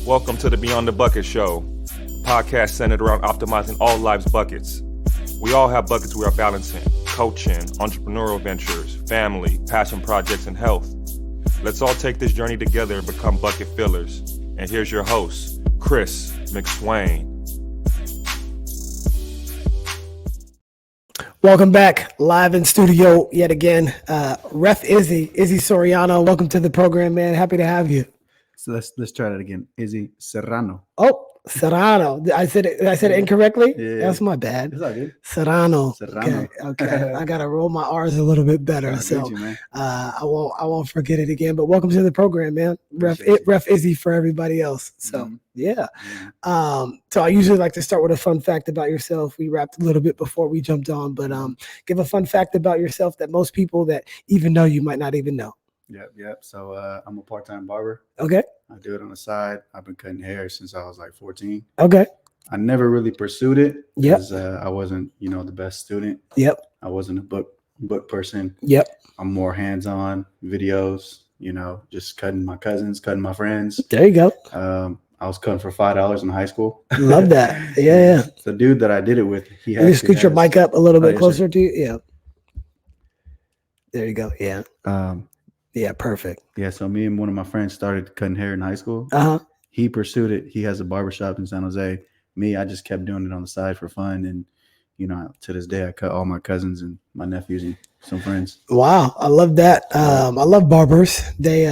Welcome to the Beyond the Bucket Show, a podcast centered around optimizing all life's buckets. We all have buckets we are balancing: coaching, entrepreneurial ventures, family, passion projects, and health. Let's all take this journey together and become bucket fillers. And here's your host, Chris McSwain. Welcome back, live in studio yet again. Ref Izzy Serrano. Welcome to the program, man. Happy to have you. So let's try that again. Izzy Serrano. Oh, Serrano. I said it incorrectly. Yeah. That's my bad. It's all good. Serrano. Serrano. Okay. I gotta roll my R's a little bit better, so I won't forget it again. But welcome to the program, man. Ref Izzy for everybody else. So yeah. So I usually like to start with a fun fact about yourself. We wrapped a little bit before we jumped on, but give a fun fact about yourself that most people that even know you might not even know. Yep. So I'm a part-time barber. Okay. I do it on the side. I've been cutting hair since I was like 14. Okay. I never really pursued it because I wasn't, the best student. Yep. I wasn't a book person. Yep. I'm more hands-on videos, just cutting my cousins, cutting my friends. There you go. I was cutting for $5 in high school. Love that. Yeah. The dude that I did it with, you scoot your mic up a little bit closer to you. Yeah. There you go. Yeah. Yeah, perfect. Yeah, so me and one of my friends started cutting hair in high school. He pursued it. He has a barbershop in San Jose. Me, I just kept doing it on the side for fun. And, to this day, I cut all my cousins and my nephews and some friends. Wow, I love that. I love barbers. They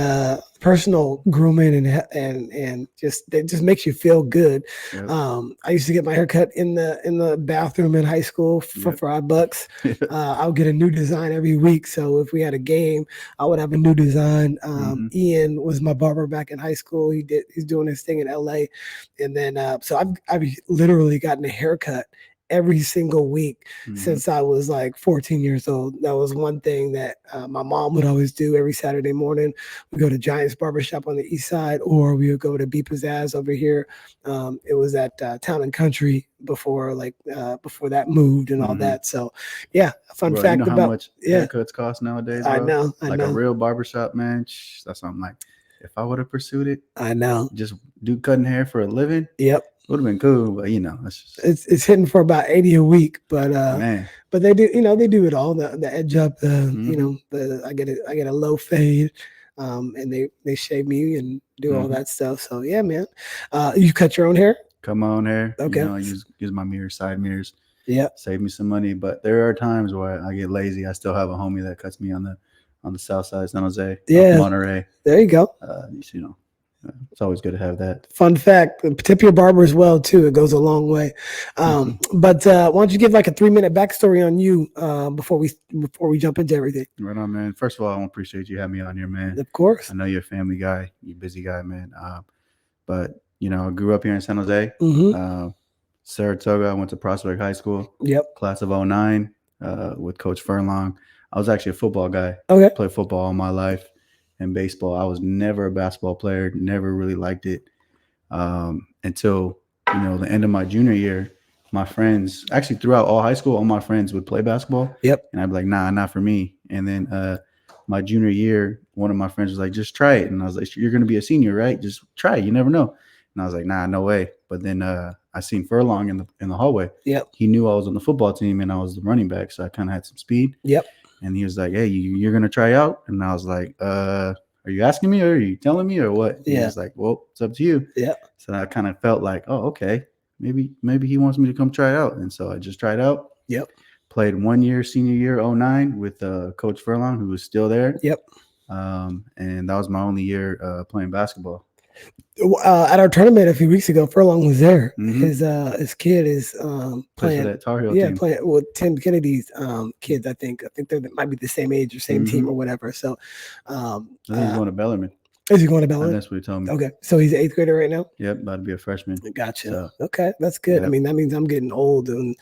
personal grooming and just makes you feel good. Yep. I used to get my hair cut in the bathroom in high school for $5. I would get a new design every week. So if we had a game, I would have a new design. Ian was my barber back in high school. He's doing his thing in LA, and then so I've literally gotten a haircut every single week since I was like 14 years old. That was one thing that my mom would always do every Saturday morning. We go to Giants Barbershop on the east side, or we would go to Be Pizzazz over here. It was at Town and Country before that moved and all that. So yeah, a fun fact about how much haircuts cost nowadays. Bro? I know. A real barbershop, man. That's something like, if I would have pursued it, I know. Just do cutting hair for a living. Yep. Would have been cool, but it's hitting for about 80 a week, but they do they do it all, the edge up, I get a low fade, and they shave me and do all that stuff. So yeah, man. You cut your own hair? Cut my own hair. Okay. I use my mirrors, side mirrors. Yeah. Save me some money, but there are times where I get lazy. I still have a homie that cuts me on the south side of San Jose. Yeah. Monterey. There you go. It's always good to have that. Fun fact, tip your barber as well, too. It goes a long way. But why don't you give like a 3-minute backstory on you before we jump into everything? Right on, man. First of all, I appreciate you having me on here, man. Of course. I know you're a family guy. You're a busy guy, man. But, I grew up here in San Jose. Saratoga. I went to Prospect High School. Yep. Class of 09 with Coach Furlong. I was actually a football guy. Okay. Played football all my life. And baseball, I was never a basketball player, never really liked it until, the end of my junior year. My friends, actually throughout all high school, all my friends would play basketball. Yep. And I'd be like, nah, not for me. And then my junior year, one of my friends was like, just try it. And I was like, you're going to be a senior, right? Just try it. You never know. And I was like, nah, no way. But then I seen Furlong in the hallway. Yep. He knew I was on the football team and I was the running back. So I kind of had some speed. Yep. And he was like, hey, you're going to try out? And I was like, are you asking me or are you telling me or what? And he was like, well, it's up to you. Yeah. So I kind of felt like, oh, okay, maybe he wants me to come try it out. And so I just tried out. Yep. Played 1 year, senior year, 09 with Coach Furlong, who was still there. Yep. And that was my only year playing basketball. At our tournament a few weeks ago, Furlong was there. His kid is playing for that Tar Heel team. Playing with Tim Kennedy's kids. I think they might be the same age or same team or whatever. So I think he's going to Bellarmine. Is he going to Bellarmine? That's what he told me. Okay, so he's an 8th grader right now. Yep, about to be a freshman. Gotcha. So, okay, that's good. Yep. I mean, that means I'm getting old, and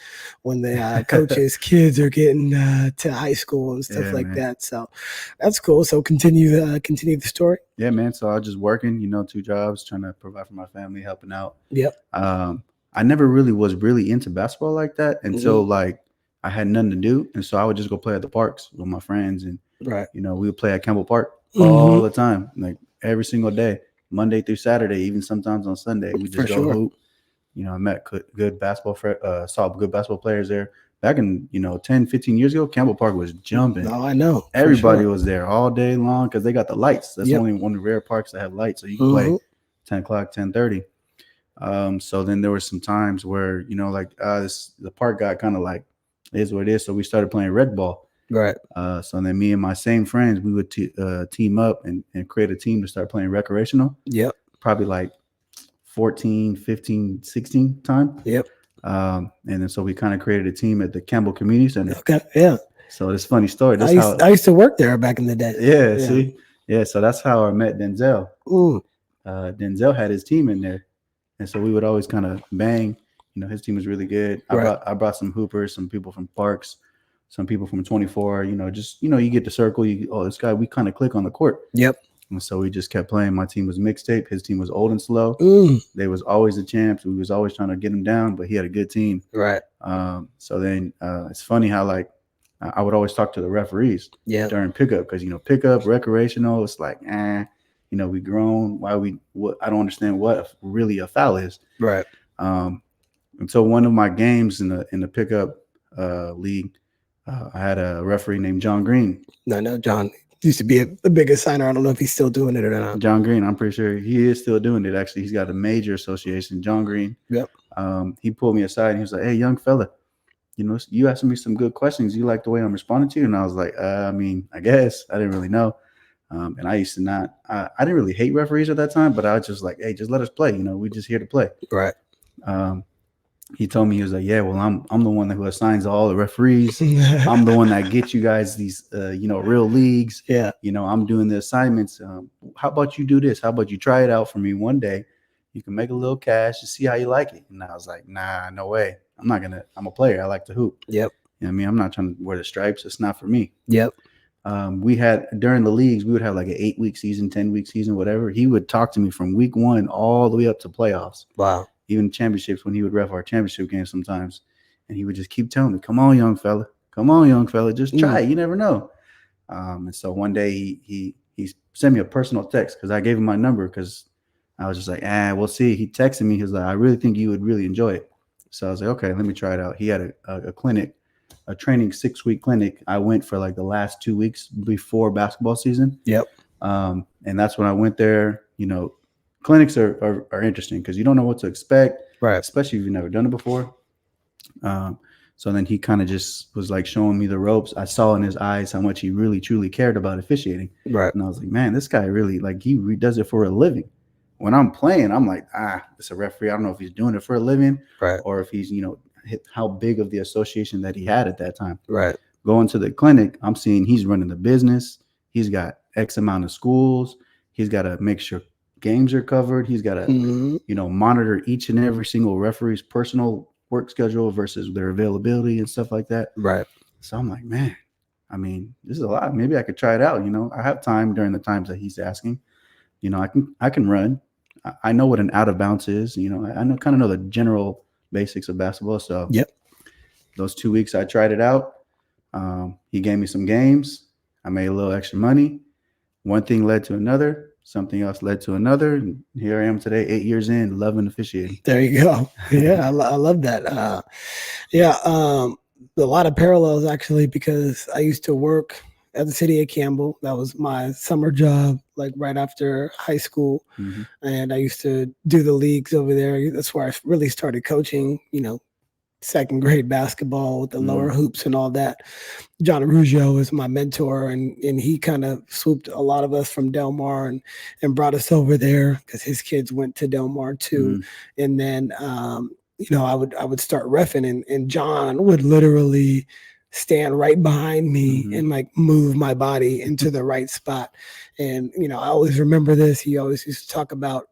when the coaches' kids are getting to high school and stuff like that. So that's cool. So continue the story. Yeah, man. So I was just working, 2 jobs, trying to provide for my family, helping out. Yep. I never really was into basketball like that until like I had nothing to do, and so I would just go play at the parks with my friends, and right, we would play at Campbell Park all the time. Like every single day, Monday through Saturday, even sometimes on Sunday. We just go hoop. You know, I met good basketball, saw good basketball players there. Back in, 10, 15 years ago, Campbell Park was jumping. No, I know. Everybody was there all day long because they got the lights. That's only one of the rare parks that have lights. So you can play 10 o'clock, 10:30. So then there were some times where, the park got kind of like, it is what it is. So we started playing red ball. Right. So then me and my same friends, we would team up and create a team to start playing recreational. Yep. Probably like 14, 15, 16 time. Yep. And then so we kind of created a team at the Campbell Community Center. Okay. Yeah. So this funny story. I used to work there back in the day. Yeah. See? Yeah. So that's how I met Denzel. Denzel had his team in there. And so we would always kind of bang. His team was really good. I brought some hoopers, some people from Parks, some people from 24. You get the circle. This guy, we kind of click on the court. Yep. And so we just kept playing. My team was mixtape. His team was old and slow. They was always the champs. We was always trying to get him down, but he had a good team. Right. So then it's funny how I would always talk to the referees during pickup because pickup recreational. It's like we grown. I don't understand what really a foul is. Right. And so one of my games in the pickup league, I had a referee named John Green. No, John used to be the biggest signer. I don't know if he's still doing it or not. John Green, I'm pretty sure he is still doing it. Actually, he's got a major association. John Green. Yep. He pulled me aside and he was like, "Hey, young fella, you asking me some good questions. You like the way I'm responding to you?" And I was like, I guess I didn't really know. And I used to not. I didn't really hate referees at that time, but I was just like, "Hey, just let us play. We just here to play." Right. He told me, he was like, "Yeah, well, I'm the one who assigns all the referees. I'm the one that gets you guys these, real leagues. Yeah. I'm doing the assignments. How about you do this? How about you try it out for me one day? You can make a little cash to see how you like it." And I was like, "Nah, no way. I'm a player. I like to hoop." Yep. I'm not trying to wear the stripes. It's not for me. Yep. We had during the leagues, we would have like an 8-week season, 10-week season, whatever. He would talk to me from week 1 all the way up to playoffs. Wow. Even championships, when he would ref our championship games sometimes, and he would just keep telling me, "Come on, young fella, just try it. You never know." And so one day he sent me a personal text because I gave him my number because I was just like, we'll see. He texted me. He was like, "I really think you would really enjoy it." So I was like, "Okay, let me try it out." He had a clinic, a training 6-week clinic. I went for like the last 2 weeks before basketball season. Yep. And that's when I went there. Clinics are interesting because you don't know what to expect, right? Especially if you've never done it before. So then he kind of just was like showing me the ropes. I saw in his eyes how much he really truly cared about officiating, right? And I was like, man, this guy really he does it for a living. When I'm playing, I'm like, it's a referee. I don't know if he's doing it for a living, right? Or if he's how big of the association that he had at that time, right? Going to the clinic, I'm seeing he's running the business. He's got X amount of schools. He's got to make sure games are covered. He's got to, monitor each and every single referee's personal work schedule versus their availability and stuff like that. Right. So I'm like, man, this is a lot. Maybe I could try it out. I have time during the times that he's asking. I can run. I know what an out of bounds is. I kind of know the general basics of basketball. So yep. Those 2 weeks I tried it out. He gave me some games. I made a little extra money. One thing led to another. Something else led to another. And here I am today, 8 years in, loving officiating. There you go. Yeah, I love that. A lot of parallels actually, because I used to work at the city of Campbell. That was my summer job, like right after high school. Mm-hmm. And I used to do the leagues over there. That's where I really started coaching, second grade basketball with the lower hoops and all that. John Arugio is my mentor, and he kind of swooped a lot of us from Del Mar and brought us over there because his kids went to Del Mar too. And then, I would start reffing, and John would literally stand right behind me and like move my body into the right spot. And, I always remember this. He always used to talk about,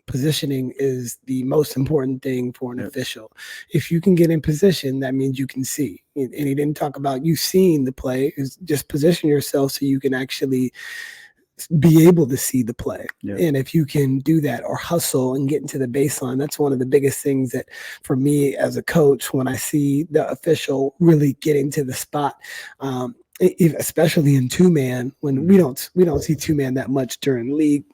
positioning is the most important thing for an official. If you can get in position, that means you can see. And he didn't talk about you seeing the play. It's just position yourself so you can actually be able to see the play. And if you can do that or hustle and get into the baseline, that's one of the biggest things that for me as a coach, when I see the official really getting to the spot, especially in 2-man when we don't see 2-man that much during league,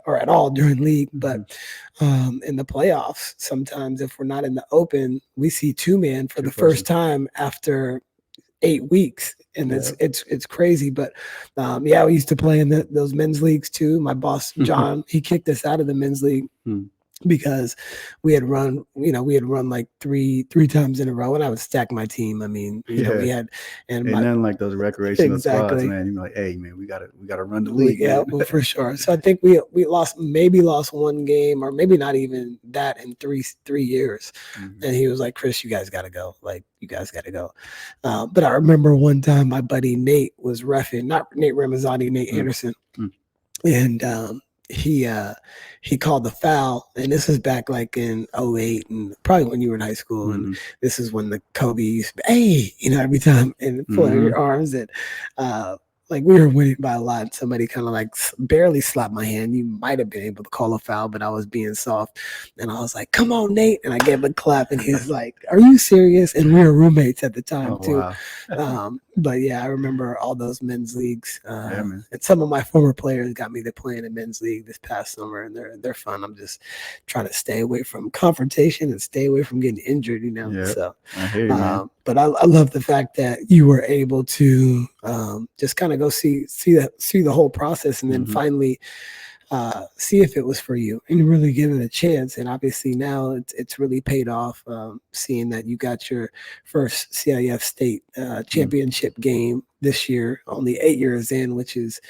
or at all during league, but in the playoffs, sometimes if we're not in the open, we see 2-man for the first time after 8 weeks, and it's crazy. But we used to play in those men's leagues too. My boss John, he kicked us out of the men's league because we had run like three times in a row, and I would stack my team. I mean, we had and nothing like those recreational squads, man. You're like, hey, man, we gotta run the league. Well, for sure. So I think we lost one game, or maybe not even that, in three years. And he was like, Chris, you guys got to go. Like, you guys got to go. But I remember one time my buddy Nate was reffing, not Nate Ramazani, Nate Anderson, and he called the foul, and this was back like in 08, and probably when you were in high school, and this is when the Kobe used to be, hey, every time, and pulling your arms, and like we were winning by a lot. Somebody kind of like barely slapped my hand. You might have been able to call a foul, but I was being soft. And I was like, come on, Nate. And I gave him a clap, and he's like, are you serious? And we were roommates at the time too. Wow. But yeah, I remember all those men's leagues. And some of my former players got me to play in a men's league this past summer, and they're fun. I'm just trying to stay away from confrontation and stay away from getting injured, So I hear you, man. But I love the fact that you were able to just kind of go see the whole process, and then finally see if it was for you, and really give it a chance. And obviously now it's really paid off, seeing that you got your first CIF state championship game this year, only 8 years in, which is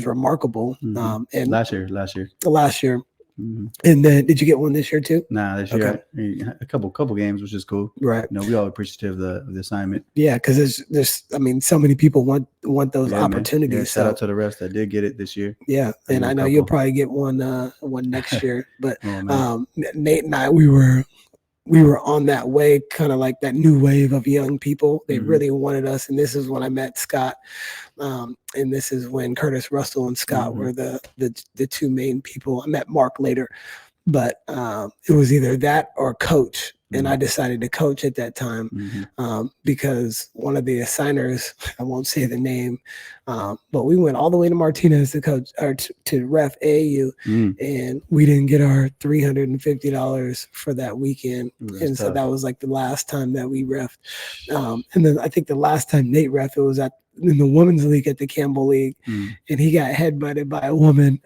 remarkable. And last year. And then did you get one this year too? Nah, this year a couple games, which is cool. Right. We all appreciative of the assignment. Yeah, because there's so many people want those opportunities. Yeah, shout out to the rest that did get it this year. Yeah, and I know you'll probably get one next year. But Nate and I, we were on that way, kind of like that new wave of young people. They really wanted us, and this is when I met Scott. And this is when Curtis Russell and Scott were the two main people. I met Mark later, but it was either that or coach. And I decided to coach at that time because one of the assigners, I won't say the name, but we went all the way to Martinez to coach, or to ref AAU, and we didn't get our $350 for that weekend. And so that was like the last time that we refed. And then I think the last time Nate ref, it was in the women's league at the Campbell League, and he got headbutted by a woman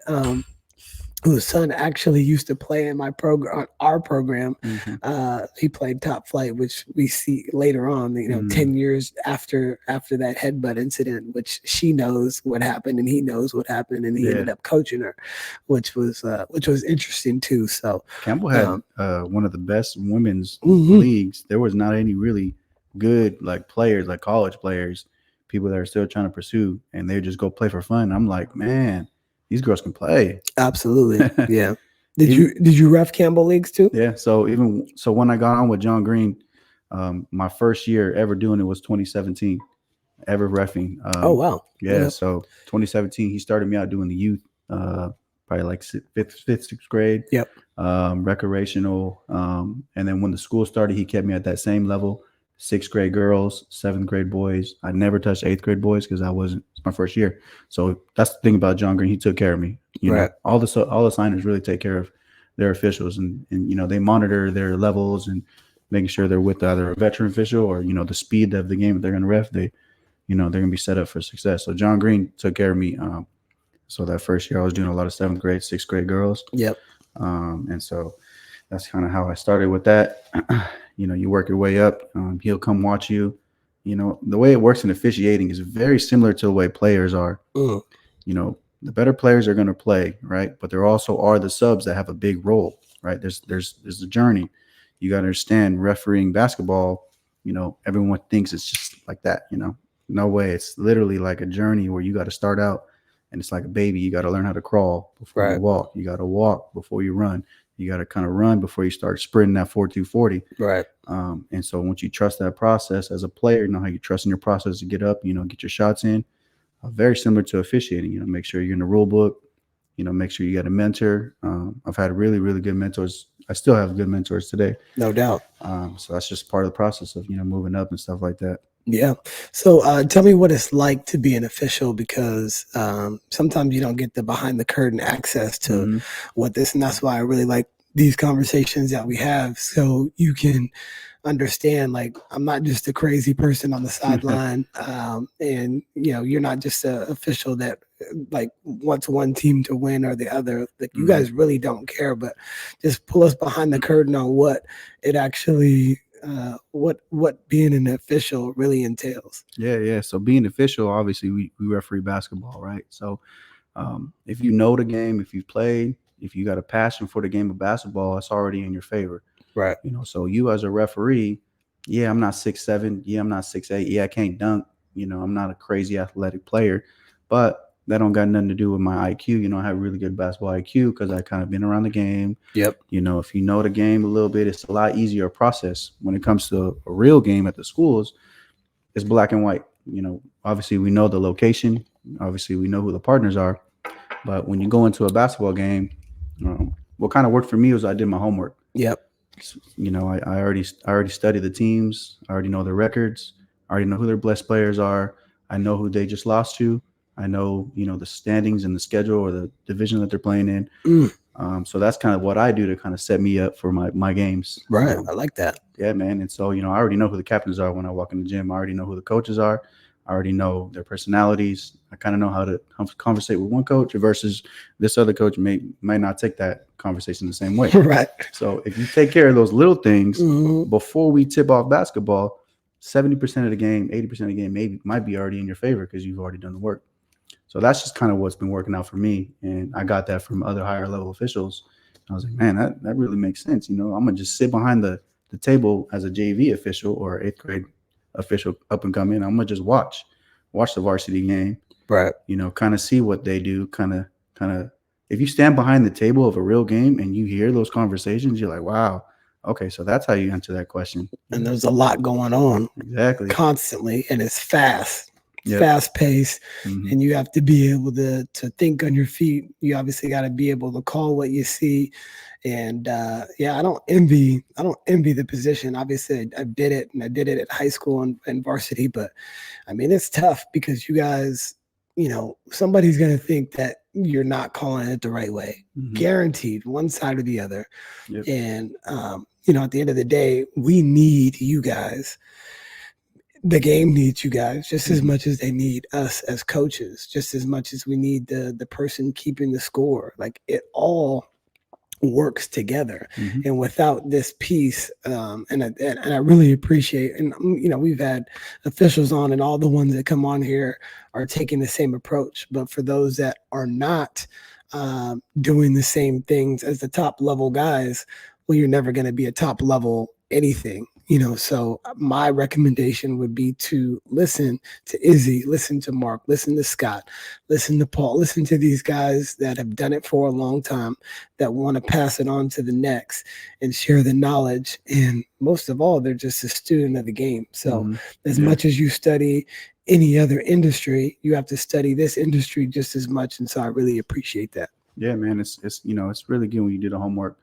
whose son actually used to play in my program, our program. He played top flight, which we see later on, 10 years after that headbutt incident, which she knows what happened and he knows what happened, and he ended up coaching her, which was interesting too. So Campbell had one of the best women's leagues. There was not any really good like players, like college players, people that are still trying to pursue, and they just go play for fun. I'm like, man, these girls can play. Absolutely. Yeah. Did you ref Campbell leagues too? Yeah. So when I got on with John Green, my first year ever doing it was 2017, ever reffing. Oh, wow. Yeah. So 2017, he started me out doing the youth, probably like fifth, sixth grade. Yep. Recreational. And then when the school started, he kept me at that same level. 6th grade girls, 7th grade boys. I never touched 8th grade boys because it's my first year. So that's the thing about John Green. He took care of me. You know, all the signers really take care of their officials, and they monitor their levels and making sure they're with either a veteran official or the speed of the game that they're going to ref. They're going to be set up for success. So John Green took care of me. So that first year I was doing a lot of 7th grade, 6th grade girls. Yep. And so that's kind of how I started with that. You work your way up. He'll come watch you. The way it works in officiating is very similar to the way players are. The better players are going to play, right? But there also are the subs that have a big role, right? There's a journey. You got to understand, refereeing basketball, everyone thinks it's just like that, No way. It's literally like a journey where you got to start out, and it's like a baby. You got to learn how to crawl before you walk. You got to walk before you run. You got to kind of run before you start sprinting that 4.240. Right. And so once you trust that process as a player, how you trust in your process to get up, get your shots in. Very similar to officiating, make sure you're in the rule book, make sure you got a mentor. I've had really, really good mentors. I still have good mentors today. No doubt. So that's just part of the process of, moving up and stuff like that. Yeah. So tell me what it's like to be an official, because sometimes you don't get the behind the curtain access to Mm-hmm. what this, and that's why I really like these conversations that we have, so you can understand, like, I'm not just a crazy person on the sideline, and you're not just an official that like wants one team to win or the other. Like, you Mm-hmm. guys really don't care, but just pull us behind the curtain on what it actually what being an official really entails. Yeah. So being official, obviously, we referee basketball, right? So if you know the game, if you've played, if you got a passion for the game of basketball, it's already in your favor. Right. So you as a referee, yeah, I'm not 6'7", yeah, I'm not 6'8", yeah, I can't dunk, I'm not a crazy athletic player, but that don't got nothing to do with my IQ. I have really good basketball IQ because I kind of been around the game. Yep. If you know the game a little bit, it's a lot easier process. When it comes to a real game at the schools, it's black and white. Obviously we know the location, obviously we know who the partners are, but when you go into a basketball game, what kind of worked for me was I did my homework. Yep. I already studied the teams. I already know their records. I already know who their best players are. I know who they just lost to. I know the standings and the schedule or the division that they're playing in. Mm, So that's kind of what I do to kind of set me up for my games. right. I like that. Yeah, man. And so I already know who the captains are when I walk in the gym. I already know who the coaches are. I already know their personalities. I kind of know how to conversate with one coach versus this other coach might not take that conversation the same way. Right. So if you take care of those little things Mhm. before we tip off basketball, 70% of the game, 80% of the game might be already in your favor because you've already done the work. So that's just kind of what's been working out for me. And I got that from other higher level officials. I was like, man, that really makes sense. I'm going to just sit behind the table as a JV official or eighth grade official up and coming. I'm going to just watch the varsity game, Right. kind of see what they do, kind of. If you stand behind the table of a real game and you hear those conversations, you're like, wow, okay, so that's how you answer that question. And there's a lot going on Exactly. constantly, and it's fast. Yep. Fast paced, Mhm. and you have to be able to think on your feet. You obviously got to be able to call what you see, and I don't envy the position. Obviously, I did it, and I did it at high school and varsity, but I mean, it's tough because you guys, somebody's going to think that you're not calling it the right way. Mhm. Guaranteed, one side or the other. Yep. And at the end of the day, we need you guys. The game needs you guys just as much as they need us as coaches, just as much as we need the person keeping the score. Like, it all works together. Mhm. And without this piece, and I really appreciate, and we've had officials on, and all the ones that come on here are taking the same approach. But for those that are not doing the same things as the top level guys, well, you're never going to be a top level anything. So my recommendation would be to listen to Izzy, listen to Mark, listen to Scott, listen to Paul, listen to these guys that have done it for a long time, that want to pass it on to the next and share the knowledge. And most of all, they're just a student of the game. So as much as you study any other industry, you have to study this industry just as much. And so I really appreciate that. Yeah, man, it's really good when you do the homework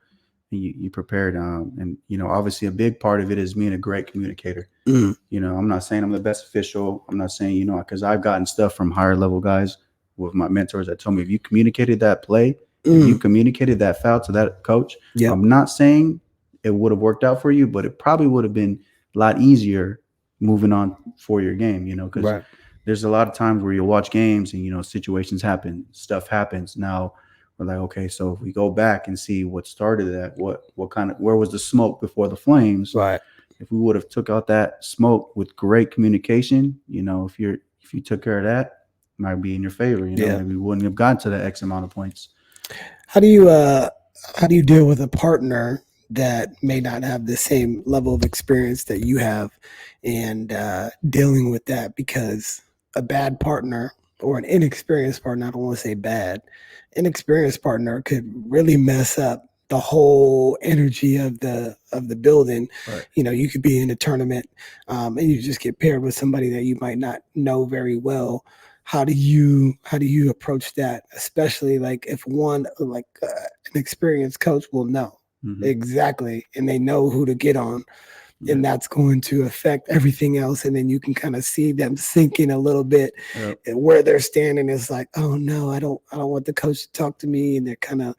and you prepared. And obviously a big part of it is being a great communicator. I'm not saying I'm the best official. I'm not saying because I've gotten stuff from higher level guys with my mentors that told me if you communicated that play, if you communicated that foul to that coach, Yep. I'm not saying it would have worked out for you, but it probably would have been a lot easier moving on for your game. Because Right. there's a lot of times where you watch games and situations happen, stuff happens. Now we're like, okay, so if we go back and see what started that, where was the smoke before the flames? Right. If we would have took out that smoke with great communication, if you took care of that, it might be in your favor. Maybe we wouldn't have gotten to that X amount of points. How do you deal with a partner that may not have the same level of experience that you have, and dealing with that? Because a bad partner, or an inexperienced partner, I don't want to say bad, inexperienced partner could really mess up the whole energy of the building. Right. You could be in a tournament, and you just get paired with somebody that you might not know very well. How do you approach that, especially like if one, like an experienced coach will know exactly, and they know who to get on, and that's going to affect everything else. And then you can kind of see them sinking a little bit, and where they're standing is like, oh no, I don't want the coach to talk to me, and they're kind of,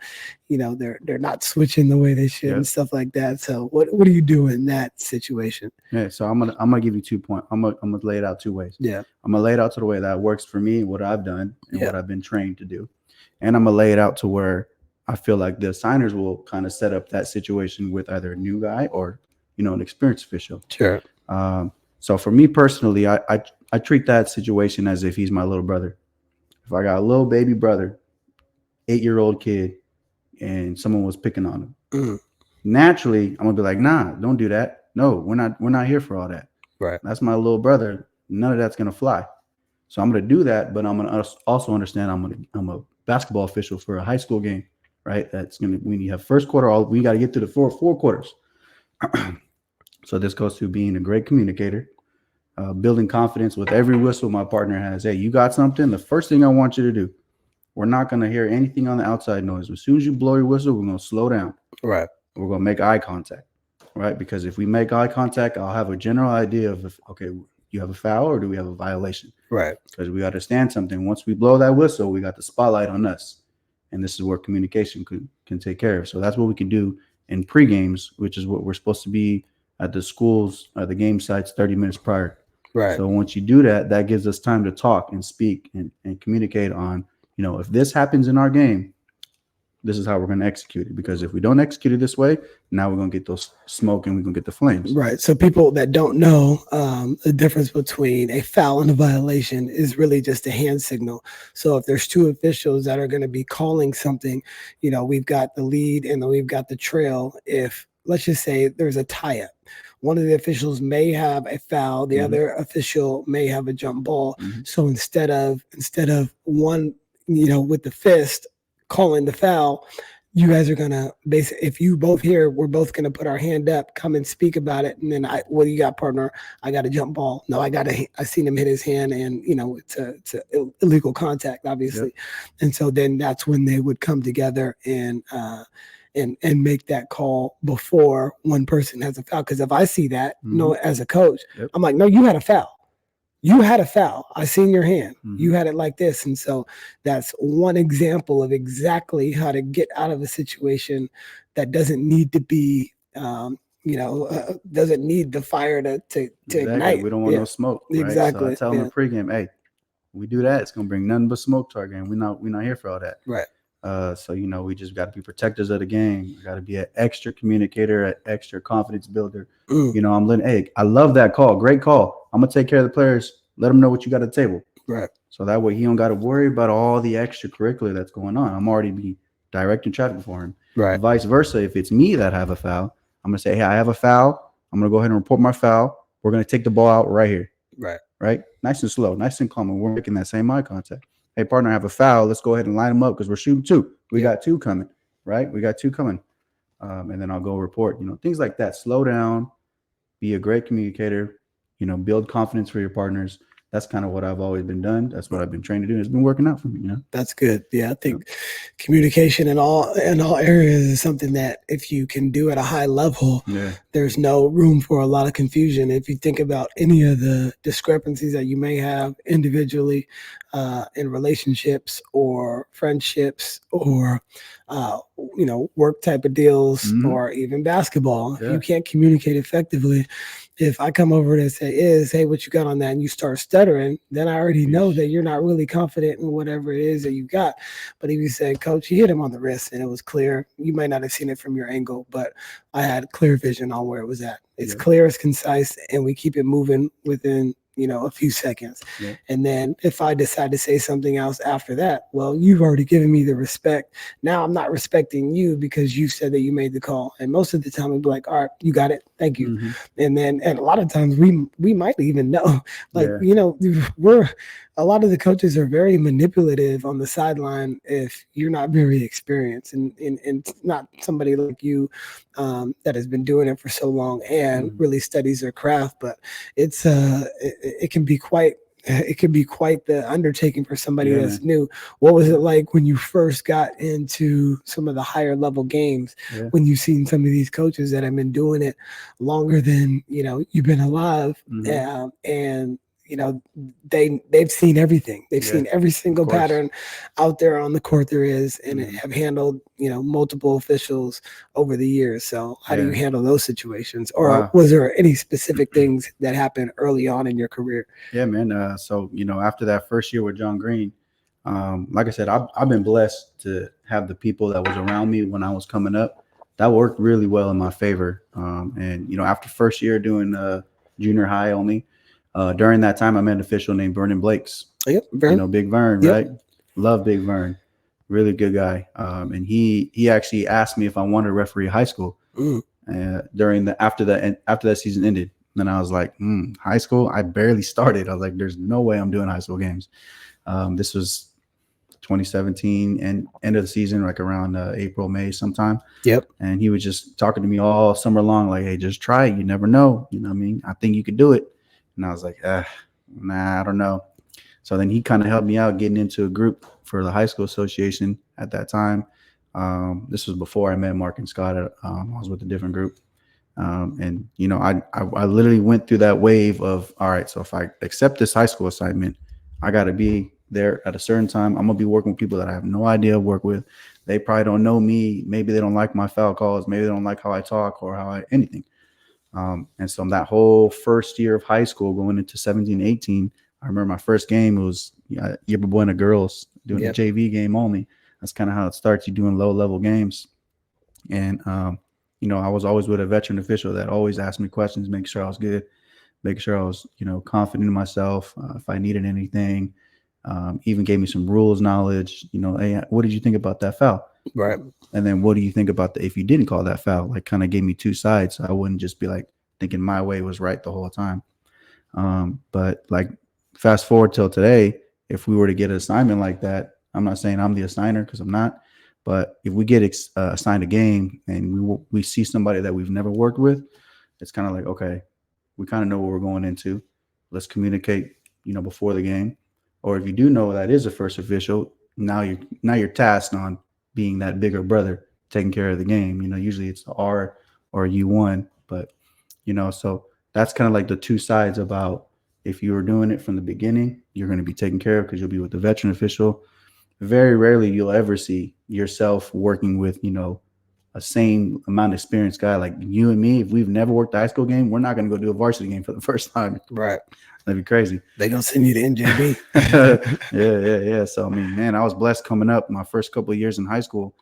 they're not switching the way they should and stuff like that. So what do you do in that situation? Yeah, so I'm gonna give you 2 points. I'm gonna lay it out 2 ways. Yeah, I'm gonna lay it out to the way that works for me, what I've done and what I've been trained to do, and I'm gonna lay it out to where I feel like the signers will kind of set up that situation with either a new guy or an experienced official. Sure. So for me personally, I treat that situation as if he's my little brother. If I got a little baby brother, 8-year-old kid, and someone was picking on him, naturally I'm gonna be like, nah, don't do that. No, we're not here for all that. Right. That's my little brother. None of that's gonna fly. So I'm gonna do that, but I'm gonna also understand I'm a basketball official for a high school game, right? That's gonna, when you have first quarter, we got to get to the four quarters. So this goes to being a great communicator, building confidence with every whistle my partner has. Hey, you got something? The first thing I want you to do, we're not going to hear anything on the outside noise. As soon as you blow your whistle, we're going to slow down. Right. We're going to make eye contact, right? Because if we make eye contact, I'll have a general idea of, if, okay, you have a foul or do we have a violation? Right. Because we understand something. Once we blow that whistle, we got the spotlight on us. And this is where communication can take care of. So that's what we can do in pre-games, which is what we're supposed to be at the schools, the game sites 30 minutes prior. Right. So once you do that, that gives us time to talk and speak and communicate on, if this happens in our game, this is how we're going to execute it. Because if we don't execute it this way, now we're going to get those smoke and we're going to get the flames. Right. So people that don't know the difference between a foul and a violation is really just a hand signal. So if there's two officials that are going to be calling something, we've got the lead and then we've got the trail. If, let's just say, there's a tie-up, one of the officials may have a foul, the other official may have a jump ball. So instead of one, with the fist calling the foul, you guys are gonna basically, if you both here, we're both gonna put our hand up, come and speak about it, and then what do you got, partner? I got a jump ball. No, I seen him hit his hand, and it's a illegal contact, obviously. And so then that's when they would come together and make that call before one person has a foul. Because if I see that, as a coach, I'm like, no, you had a foul. You had a foul. I seen your hand. You had it like this. And so that's one example of exactly how to get out of a situation that doesn't need to be, doesn't need the fire to ignite. We don't want no smoke. Right? Exactly. So I tell them in pregame, hey, we do that, it's going to bring nothing but smoke to our game. We're not here for all that. Right. So, we just got to be protectors of the game. We got to be an extra communicator, an extra confidence builder. I'm letting, hey, I love that call. Great call. I'm going to take care of the players. Let them know what you got at the table. Right. So that way he don't got to worry about all the extracurricular that's going on. I'm already be directing traffic for him. Right. Vice versa. If it's me that have a foul, I'm going to say, hey, I have a foul. I'm going to go ahead and report my foul. We're going to take the ball out right here. Right. Right. Nice and slow, nice and calm. And we're making that same eye contact. Hey, partner, I have a foul. Let's go ahead and line them up because we're shooting two. We got two coming, right? We got two coming. And then I'll go report, things like that. Slow down, be a great communicator, build confidence for your partners. That's kind of what I've always been done. That's what I've been trained to do. It's been working out for me, That's good. Yeah, I think communication in all areas is something that if you can do at a high level, there's no room for a lot of confusion. If you think about any of the discrepancies that you may have individually in relationships or friendships or work type of deals or even basketball, if you can't communicate effectively, if I come over and say, hey, what you got on that? And you start stuttering, then I already know that you're not really confident in whatever it is that you got. But if you say, coach, you hit him on the wrist and it was clear, you might not have seen it from your angle, but I had clear vision on where it was at. It's clear, it's concise, and we keep it moving within a few seconds. And then if I decide to say something else after that, well, you've already given me the respect. Now I'm not respecting you because you said that you made the call. And most of the time I'll be like, all right, you got it. Thank you. And a lot of times we might even know, a lot of the coaches are very manipulative on the sideline if you're not very experienced and not somebody like you that has been doing it for so long and really studies their craft. But it can be quite it could be quite the undertaking for somebody Yeah, that's man. new. What was it like when you first got into some of the higher level games? Yeah. When you've seen some of these coaches that have been doing it longer than you've been alive, Mhm. and they've seen everything. They've Yeah, seen every single course. pattern out there on the court there is, and Mhm. have handled multiple officials over the years. So how do you Yeah. handle those situations, or Wow. was there any specific things that happened early on in your career? Yeah, man. So after that first year with John Green, like I said, I've been blessed to have the people that was around me when I was coming up. That worked really well in my favor. And after first year doing junior high only, during that time I met an official named Vernon Blakes. Yep, Vern. Big Vern, Yep. right? Love Big Vern, really good guy. And he actually asked me if I wanted to referee high school during the after that season ended. And I was like, high school? I barely started. I was like, there's no way I'm doing high school games. This was 2017 and end of the season, like around April, May sometime. Yep. And he was just talking to me all summer long, like, hey, just try it. You never know. You know what I mean? I think you could do it. And I was like, nah, I don't know. So then he kind of helped me out getting into a group for the high school association at that time. This was before I met Mark and Scott. I was with a different group. And I literally went through that wave of, all right, so if I accept this high school assignment, I got to be there at a certain time. I'm gonna be working with people that I have no idea work with. They probably don't know me. Maybe they don't like my foul calls. Maybe they don't like how I talk or anything. And so that whole first year of high school going into 17, 18, I remember my first game was Yerba Buena girls doing a JV game only. That's kind of how it starts. You're doing low level games. And, I was always with a veteran official that always asked me questions, make sure I was good, make sure I was, confident in myself. If I needed anything, even gave me some rules knowledge, hey, what did you think about that foul? Right. And then what do you think about if you didn't call that foul? Like kind of gave me two sides. So I wouldn't just be like thinking my way was right the whole time. But like fast forward till today, if we were to get an assignment like that, I'm not saying I'm the assigner because I'm not, but if we get assigned a game and we see somebody that we've never worked with, it's kind of like, okay, we kind of know what we're going into. Let's communicate, before the game. Or if you do know that is a first official, now you're tasked on being that bigger brother, taking care of the game. Usually it's R or U1, but so that's kind of like the two sides about if you were doing it from the beginning, you're going to be taken care of because you'll be with the veteran official. Very rarely you'll ever see yourself working with, a same amount of experienced guy like you and me. If we've never worked a high school game, we're not going to go do a varsity game for the first time. Right. That'd be crazy. They don't send you to NJB. Yeah. So, I mean, man, I was blessed coming up my first couple of years in high school.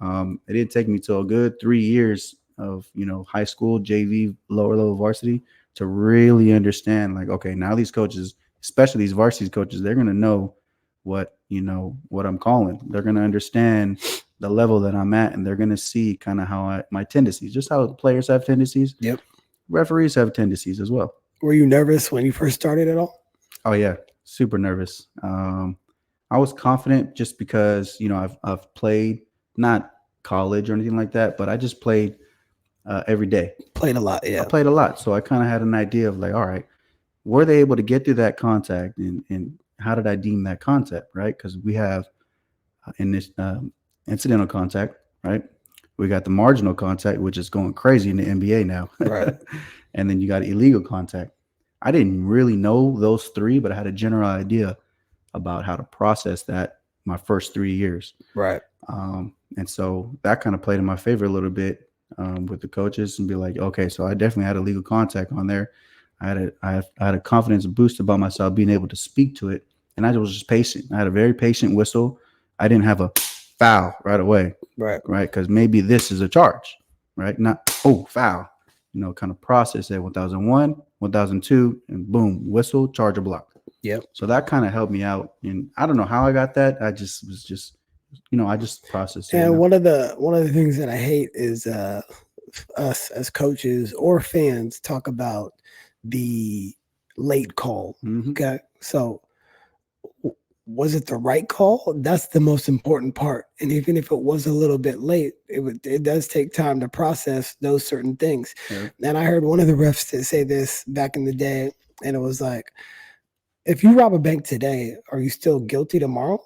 It didn't take me till a good 3 years of, high school, JV, lower level varsity to really understand like, okay, now these coaches, especially these varsity coaches, they're going to know what I'm calling. They're going to understand the level that I'm at, and they're going to see kind of how my tendencies, just how the players have tendencies. Yep. Referees have tendencies as well. Were you nervous when you first started at all? Oh yeah, super nervous. I was confident just because I've played, not college or anything like that, but I just played every day. Played a lot, yeah. I played a lot, so I kind of had an idea of like, all right, were they able to get through that contact, and how did I deem that contact, right? Because we have in this incidental contact, right? We got the marginal contact, which is going crazy in the NBA now, right? And then you got illegal contact. I didn't really know those three, but I had a general idea about how to process that my first 3 years. Right. And so that kind of played in my favor a little bit with the coaches and be like, okay, so I definitely had illegal contact on there. I had a confidence boost about myself being able to speak to it. And I was just patient. I had a very patient whistle. I didn't have a foul right away. Right. Right. Because maybe this is a charge, right? Not, foul. Kind of process it. 1001, 1002, and boom, whistle, charge or block. Yep. So that kind of helped me out. And I don't know how I got that. I just was just, I just processed it. And one of the things that I hate is us as coaches or fans talk about the late call. Mm-hmm. Okay. So was it the right call? That's the most important part. And even if it was a little bit late, it does take time to process those certain things. Yeah. And I heard one of the refs say this back in the day, and it was like, if you rob a bank today, are you still guilty tomorrow?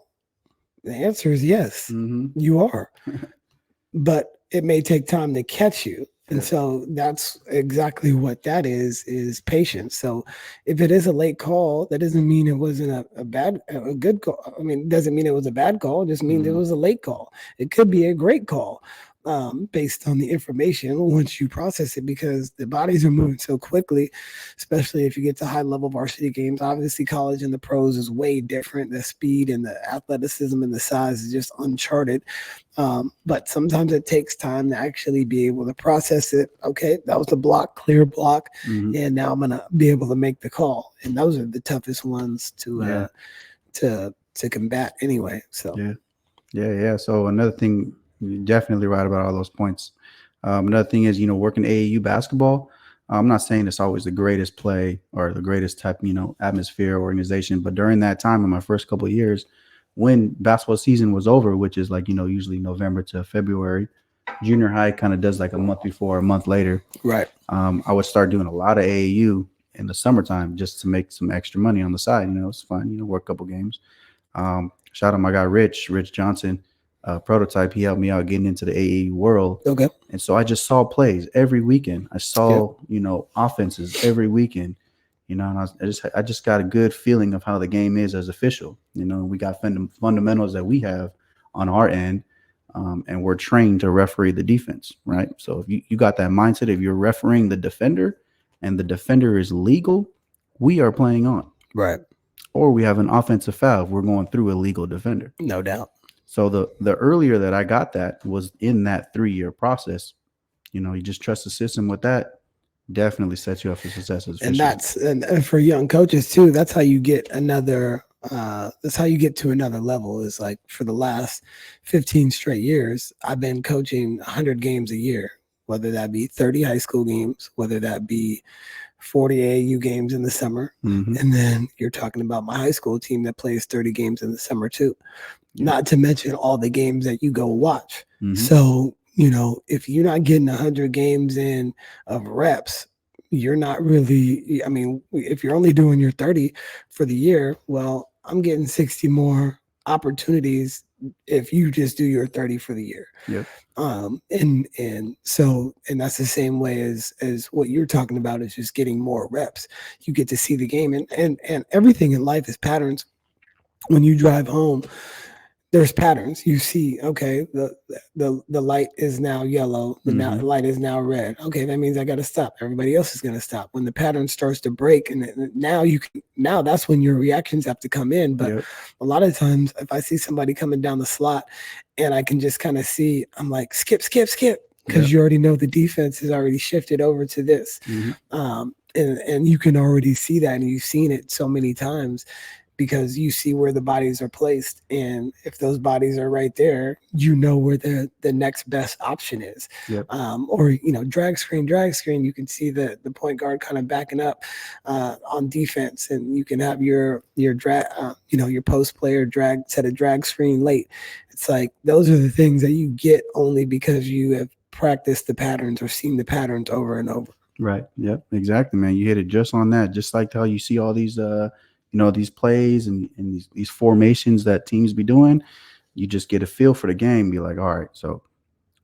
The answer is yes, you are. But it may take time to catch you. And so that's exactly what that is patience. So if it is a late call, that doesn't mean it wasn't a good call. I mean, it doesn't mean it was a bad call. It just means it was a late call. It could be a great call based on the information once you process it, because the bodies are moving so quickly, especially if you get to high level varsity games. Obviously, college and the pros is way different. The speed and the athleticism and the size is just uncharted. But sometimes it takes time to actually be able to process it. Okay, that was the block, clear block, and now I'm gonna be able to make the call. And those are the toughest ones to combat anyway. So yeah. So another thing, you're definitely right about all those points. Another thing is, working AAU basketball. I'm not saying it's always the greatest play or the greatest type, atmosphere or organization, but during that time in my first couple of years, when basketball season was over, which is like, usually November to February, junior high kind of does like a month before, a month later. Right. I would start doing a lot of AAU in the summertime just to make some extra money on the side. It's fun, work a couple games. Shout out my guy, Rich Johnson, Prototype. He helped me out getting into the AAU world. Okay. And so I just saw plays every weekend. I saw, offenses every weekend. And I just got a good feeling of how the game is as official. We got fundamentals that we have on our end, and we're trained to referee the defense, right? So if you got that mindset, if you're refereeing the defender and the defender is legal, we are playing on. Right. Or we have an offensive foul, we're going through a legal defender. No doubt. So the earlier that I got that was in that 3-year process. You just trust the system with that. Definitely sets you up for success as and for young coaches too. That's how you get to another level. Is like for the last 15 straight years, I've been coaching 100 games a year, whether that be 30 high school games, whether that be 40 AAU games in the summer, and then you're talking about my high school team that plays 30 games in the summer too. Not to mention all the games that you go watch. So if you're not getting 100 games in of reps, you're not really, if you're only doing your 30 for the year, well, I'm getting 60 more opportunities if you just do your 30 for the year. Yep. And that's the same way as what you're talking about, is just getting more reps. You get to see the game, and everything in life is patterns. When you drive home, there's patterns. You see, okay, the light is now yellow. The light is now red. Okay, that means I got to stop. Everybody else is going to stop. When the pattern starts to break, and now that's when your reactions have to come in. But a lot of times, if I see somebody coming down the slot, and I can just kind of see, I'm like, skip, because you already know the defense has already shifted over to this, and you can already see that, and you've seen it so many times, because you see where the bodies are placed. And if those bodies are right there, where the next best option is. Or, drag screen, you can see the point guard kind of backing up on defense, and you can have your drag, your post player set a drag screen late. It's like, those are the things that you get only because you have practiced the patterns or seen the patterns over and over. Right. Yep. Exactly, man. You hit it just on that. Just like how you see all these, these plays and these formations that teams be doing, you just get a feel for the game. Be like, all right, so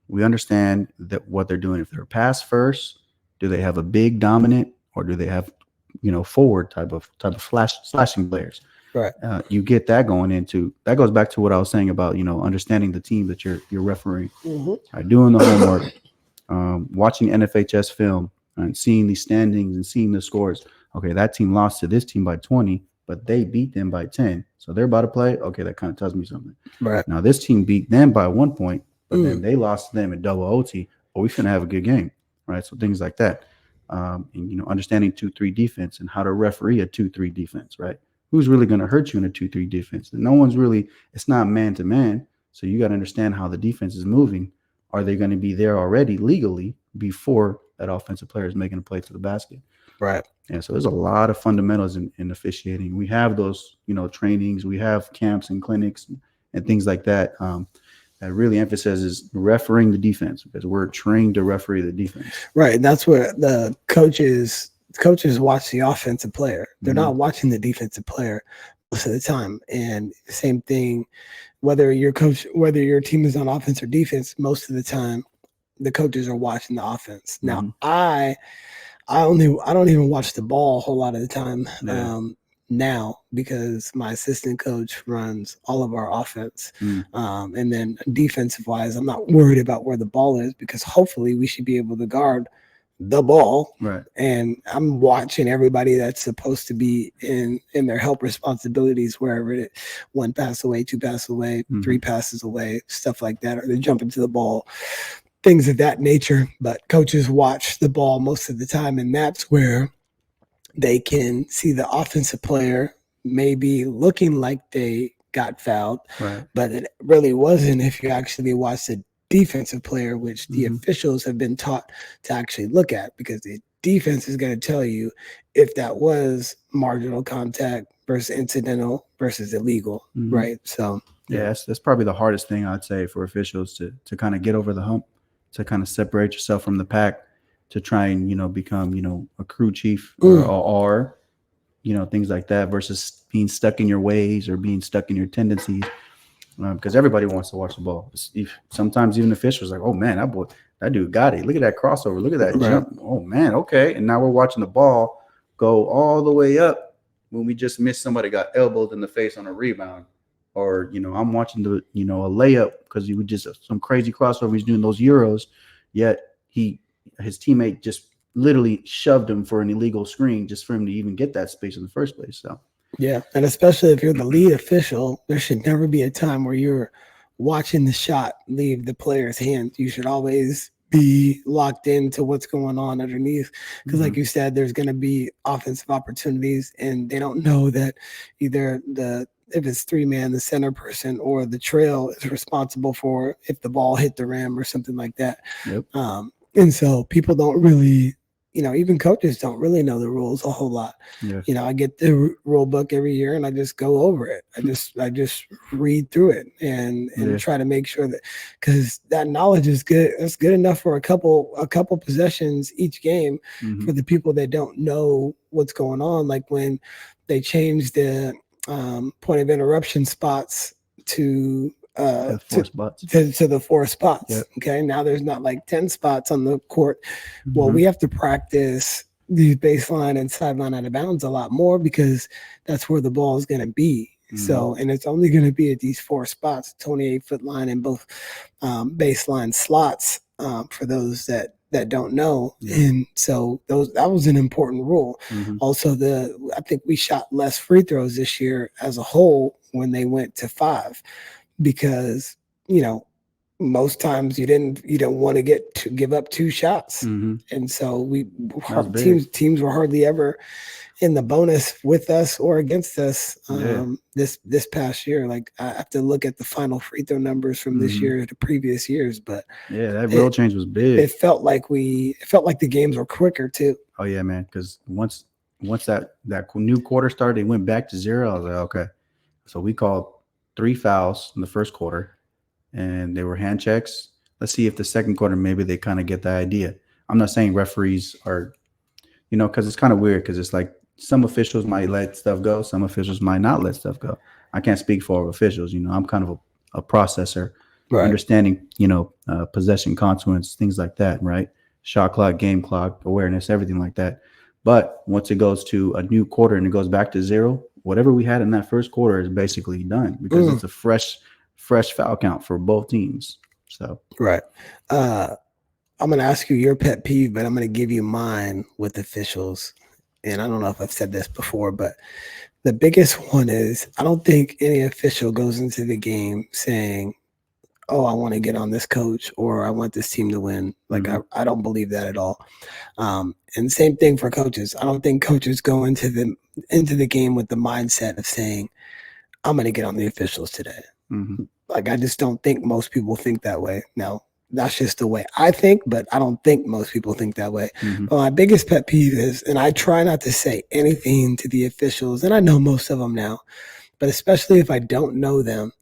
we understand that what they're doing. If they're pass first, do they have a big dominant, or do they have, forward type of slashing players? Right. You get that going into that. Goes back to what I was saying about understanding the team that you're refereeing, doing the homework, watching NFHS film and seeing these standings and seeing the scores. Okay, that team lost to this team by 20, but they beat them by 10. So they're about to play. Okay, that kind of tells me something. Right. Now this team beat them by 1 point, but then they lost to them in double OT. Oh, we finna have a good game, right? So things like that. And understanding 2-3 defense and how to referee a 2-3 defense, right? Who's really going to hurt you in a 2-3 defense? No one's really. It's not man to man. So you got to understand how the defense is moving. Are they going to be there already legally before that offensive player is making a play to the basket? Right. Yeah, so there's a lot of fundamentals in officiating. We have those, trainings. We have camps and clinics and things like that. That really emphasizes refereeing the defense, because we're trained to referee the defense. Right. And that's where the coaches coaches watch the offensive player. They're Mhm. not watching the defensive player most of the time. And same thing, whether your team is on offense or defense, most of the time the coaches are watching the offense. Now, Mhm. I don't even watch the ball a whole lot of the time. Yeah. Now, because my assistant coach runs all of our offense. Mm. And then defensive wise, I'm not worried about where the ball is, because hopefully we should be able to guard the ball. Right. And I'm watching everybody that's supposed to be in their help responsibilities, wherever it, one pass away, two passes away, Mhm. three passes away, stuff like that, or they're jumping to the ball, things of that nature. But coaches watch the ball most of the time, and that's where they can see the offensive player maybe looking like they got fouled, Right. but it really wasn't if you actually watch the defensive player, which the Mhm. officials have been taught to actually look at, because the defense is going to tell you if that was marginal contact versus incidental versus illegal, Mhm. right? So Yeah, that's probably the hardest thing I'd say for officials to kind of get over the hump, to kind of separate yourself from the pack, to try and become a crew chief or things like that, versus being stuck in your ways or being stuck in your tendencies. Because everybody wants to watch the ball. Sometimes even officials like, oh man, that dude got it. Look at that crossover. Look at that Right. jump. Oh man, okay. And now we're watching the ball go all the way up when we just missed somebody got elbowed in the face on a rebound. Or I'm watching a layup because he would just some crazy crossover he's doing those Euros, yet his teammate just literally shoved him for an illegal screen just for him to even get that space in the first place. So yeah, and especially if you're the lead official, there should never be a time where you're watching the shot leave the player's hand. You should always be locked into what's going on underneath, because like you said, there's going to be offensive opportunities, and they don't know that either if it's three-man, the center person, or the trail is responsible for if the ball hit the rim or something like that. Yep. And so people don't really, even coaches don't really know the rules a whole lot. Yeah. I get the rule book every year and I just go over it. I just read through it and try to make sure that, because that knowledge is good. It's good enough for a couple possessions each game for the people that don't know what's going on. Like when they changed the point of interruption spots to the 4 spots. To the 4 spots. Yep. Okay. Now there's not like 10 spots on the court. Well, we have to practice these baseline and sideline out of bounds a lot more, because that's where the ball is going to be. So, and it's only going to be at these 4 spots, 28-foot line and both baseline slots for those that don't know. And so that was an important rule. Also, I think we shot less free throws this year as a whole when they went to 5, because most times you don't want to give up 2 shots. And so teams were hardly ever in the bonus with us or against us this past year. Like I have to look at the final free throw numbers from this year to previous years, but that rule change was big. It felt like the games were quicker too. Oh yeah, man, because once that new quarter started, they went back to 0. I was like, okay. So we called 3 fouls in the first quarter, and they were hand checks. Let's see if the second quarter maybe they kind of get the idea. I'm not saying referees are, because it's kind of weird, because it's like some officials might let stuff go, some officials might not let stuff go. I can't speak for officials. I'm kind of a processor, understanding, possession consequence, things like that, right? Shot clock, game clock, awareness, everything like that. But once it goes to a new quarter and it goes back to 0, whatever we had in that first quarter is basically done, because it's a fresh foul count for both teams. So I'm going to ask you your pet peeve, but I'm going to give you mine with officials. And I don't know if I've said this before, but the biggest one is I don't think any official goes into the game saying, oh, I want to get on this coach or I want this team to win. Like I don't believe that at all. And same thing for coaches. I don't think coaches go into the game with the mindset of saying, I'm going to get on the officials today. Like I just don't think most people think that way. Now, that's just the way I think, but I don't think most people think that way. But my biggest pet peeve is, and I try not to say anything to the officials, and I know most of them now, but especially if I don't know them,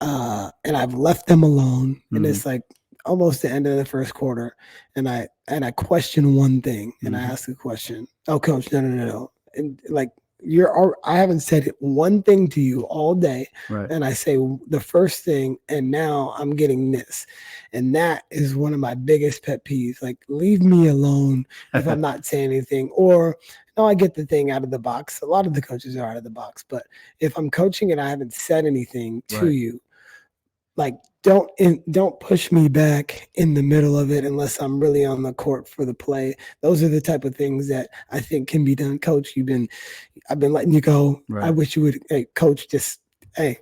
and I've left them alone, and it's like almost the end of the first quarter, and I question one thing, and I ask a question. Oh, coach, no. And like I haven't said one thing to you all day, Right. and I say the first thing, and now I'm getting this, and that is one of my biggest pet peeves. Like, leave me alone if I'm not saying anything, or no, I get the thing out of the box. A lot of the coaches are out of the box, but if I'm coaching and I haven't said anything to you, like, don't push me back in the middle of it unless I'm really on the court for the play. Those are the type of things that I think can be done. Coach, I've been letting you go. Right. I wish you would, hey, coach,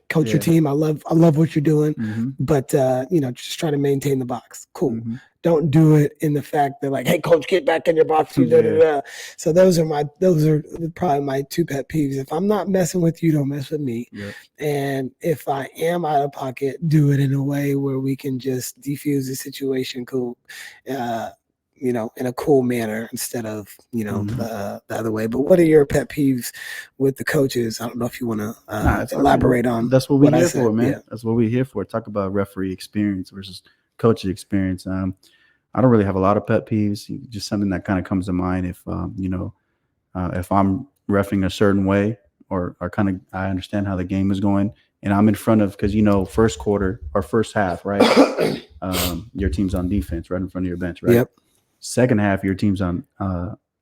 coach your team. I love what you're doing, but just try to maintain the box. Cool. Don't do it in the fact that, like, hey, coach, get back in your box. So those are probably my two pet peeves. If I'm not messing with you, don't mess with me. Yep. And if I am out of pocket, do it in a way where we can just defuse the situation cool, in a cool manner instead of, the other way. But what are your pet peeves with the coaches? I don't know if you want to elaborate on. That's what we're here for, man. Yeah. That's what we're here for. Talk about referee experience versus coach experience. I don't really have a lot of pet peeves. Just something that kind of comes to mind if if I'm reffing a certain way or kind of I understand how the game is going and I'm in front of, because first quarter or first half, right? Your team's on defense right in front of your bench, right? Yep. Second half, your team's on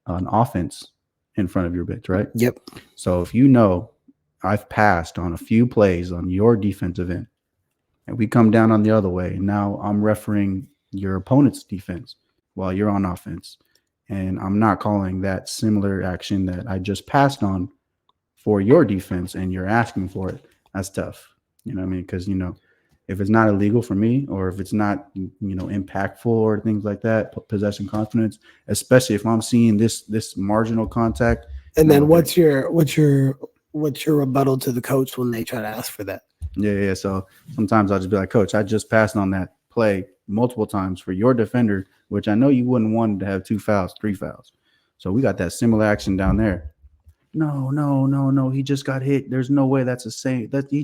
offense in front of your bench, right? Yep. So if I've passed on a few plays on your defensive end, and we come down on the other way, and now I'm refereeing your opponent's defense while you're on offense, and I'm not calling that similar action that I just passed on for your defense, and you're asking for it. That's tough. You know what I mean? Because, if it's not illegal for me, or if it's not, impactful or things like that, possession confidence, especially if I'm seeing this marginal contact. And then what's your rebuttal to the coach when they try to ask for that? Yeah. So sometimes I'll just be like, coach, I just passed on that play multiple times for your defender, which I know you wouldn't want to have 2 fouls, 3 fouls. So we got that similar action down there. No. He just got hit. There's no way that's the same. We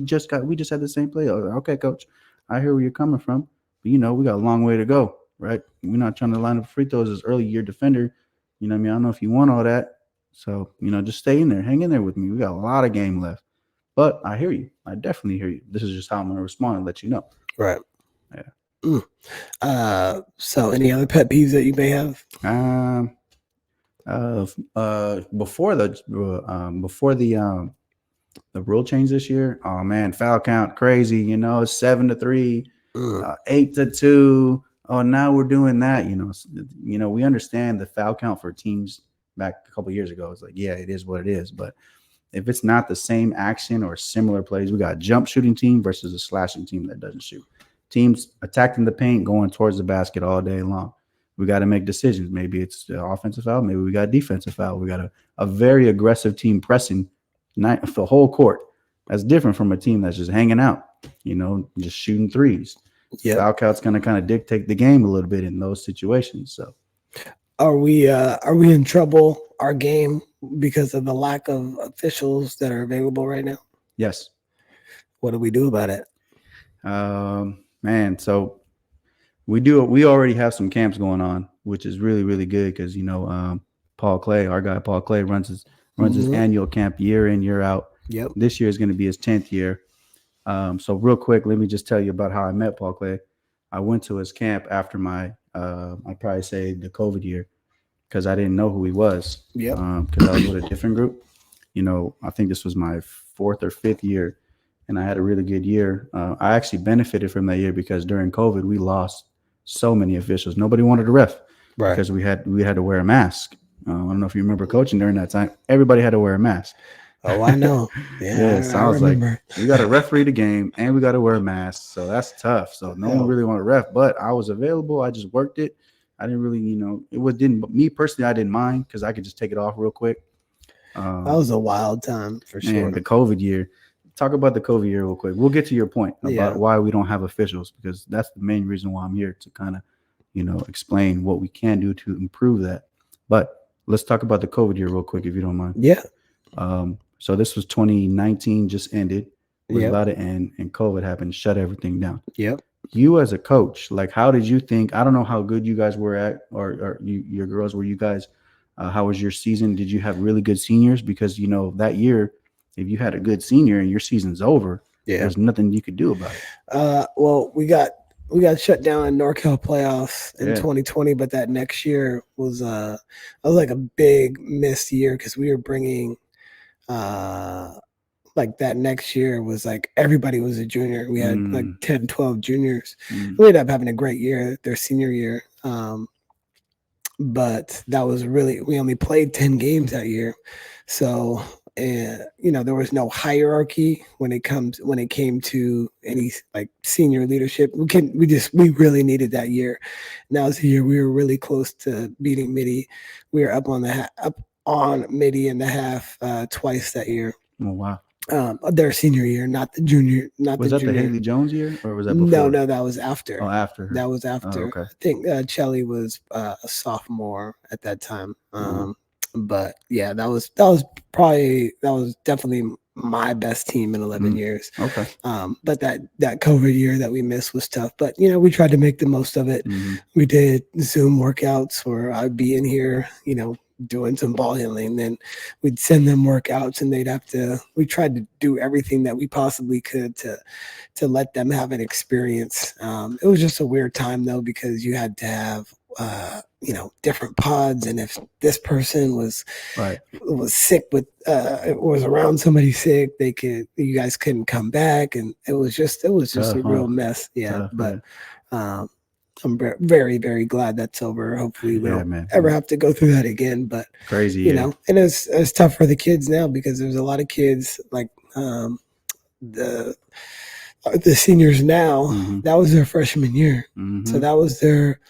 just had the same play. Okay, coach, I hear where you're coming from. But, we got a long way to go, right? We're not trying to line up free throws as early year defender. You know what I mean? I don't know if you want all that. So, just stay in there. Hang in there with me. We got a lot of game left. But I hear you. I definitely hear you. This is just how I'm going to respond and let you know. Right. Yeah. So any other pet peeves that you may have? Before the rule change this year, oh man, foul count crazy. 7-3, 8-2. Oh, now we're doing that. We understand the foul count for teams back a couple of years ago. It's like, yeah, it is what it is. But if it's not the same action or similar plays, we got a jump shooting team versus a slashing team that doesn't shoot. Teams attacking the paint, going towards the basket all day long. We got to make decisions. Maybe it's the offensive foul. Maybe we got defensive foul. We got a very aggressive team pressing the whole court. That's different from a team that's just hanging out, just shooting threes. Yep. Foul count's going to kind of dictate the game a little bit in those situations. So, are we in trouble, our game, because of the lack of officials that are available right now? Yes. What do we do about it? Man, so we already have some camps going on, which is really, really good because, Paul Clay, our guy Paul Clay runs his annual camp year in, year out. Yep. This year is going to be his 10th year. So real quick, let me just tell you about how I met Paul Clay. I went to his camp after my, I'd probably say the COVID year, because I didn't know who he was. Yeah. Because I was with a different group. I think this was my 4th or 5th year, and I had a really good year. I actually benefited from that year because during COVID, we lost so many officials. Nobody wanted to ref because we had to wear a mask. I don't know if you remember coaching during that time. Everybody had to wear a mask. Oh, I know. Yeah. So I was remember. Like, we got to referee the game and we got to wear a mask. So that's tough. So no one really wanted to ref, but I was available. I just worked it. I didn't really, me personally, I didn't mind because I could just take it off real quick. That was a wild time for sure. The COVID year. Talk about the COVID year real quick. We'll get to your point about why we don't have officials, because that's the main reason why I'm here to kind of, explain what we can do to improve that. But let's talk about the COVID year real quick, if you don't mind. Yeah. So this was 2019, just ended. Was about to end, and COVID happened, shut everything down. Yep. you as a coach, like, how did you think? I don't know how good you guys were at, or your girls, were you guys, how was your season? Did you have really good seniors? Because, that year, if you had a good senior and your season's over, there's nothing you could do about it. Well, we got shut down in NorCal playoffs in Yeah. 2020, but that next year was like a big missed year because we were bringing like that next year was like everybody was a junior. We had like 10, 12 juniors. We ended up having a great year their senior year. But that was really, we only played 10 games that year. So, there was no hierarchy when it came to any like senior leadership. We really needed that year. And that was the year we were really close to beating Midi. We were up on Midi in the half twice that year. Oh, wow. Their senior year, not the junior, Was that junior. the Haley Jones year, or was that before? No, that was after. Oh, after her. That was after. Oh, okay. I think Chelly was a sophomore at that time. But yeah, that was definitely my best team in 11 years. Okay. But that COVID year that we missed was tough. But we tried to make the most of it. We did Zoom workouts where I'd be in here, doing some ball handling. Then we'd send them workouts and we tried to do everything that we possibly could to let them have an experience. It was just a weird time though, because you had to have, different pods. And if this person was sick was around somebody sick, you guys couldn't come back. And it was just a real mess. Yeah. But, I'm very, very glad that's over. Hopefully we don't ever have to go through that again. But crazy, and it's tough for the kids now because there's a lot of kids like the seniors now. That was their freshman year, so that was their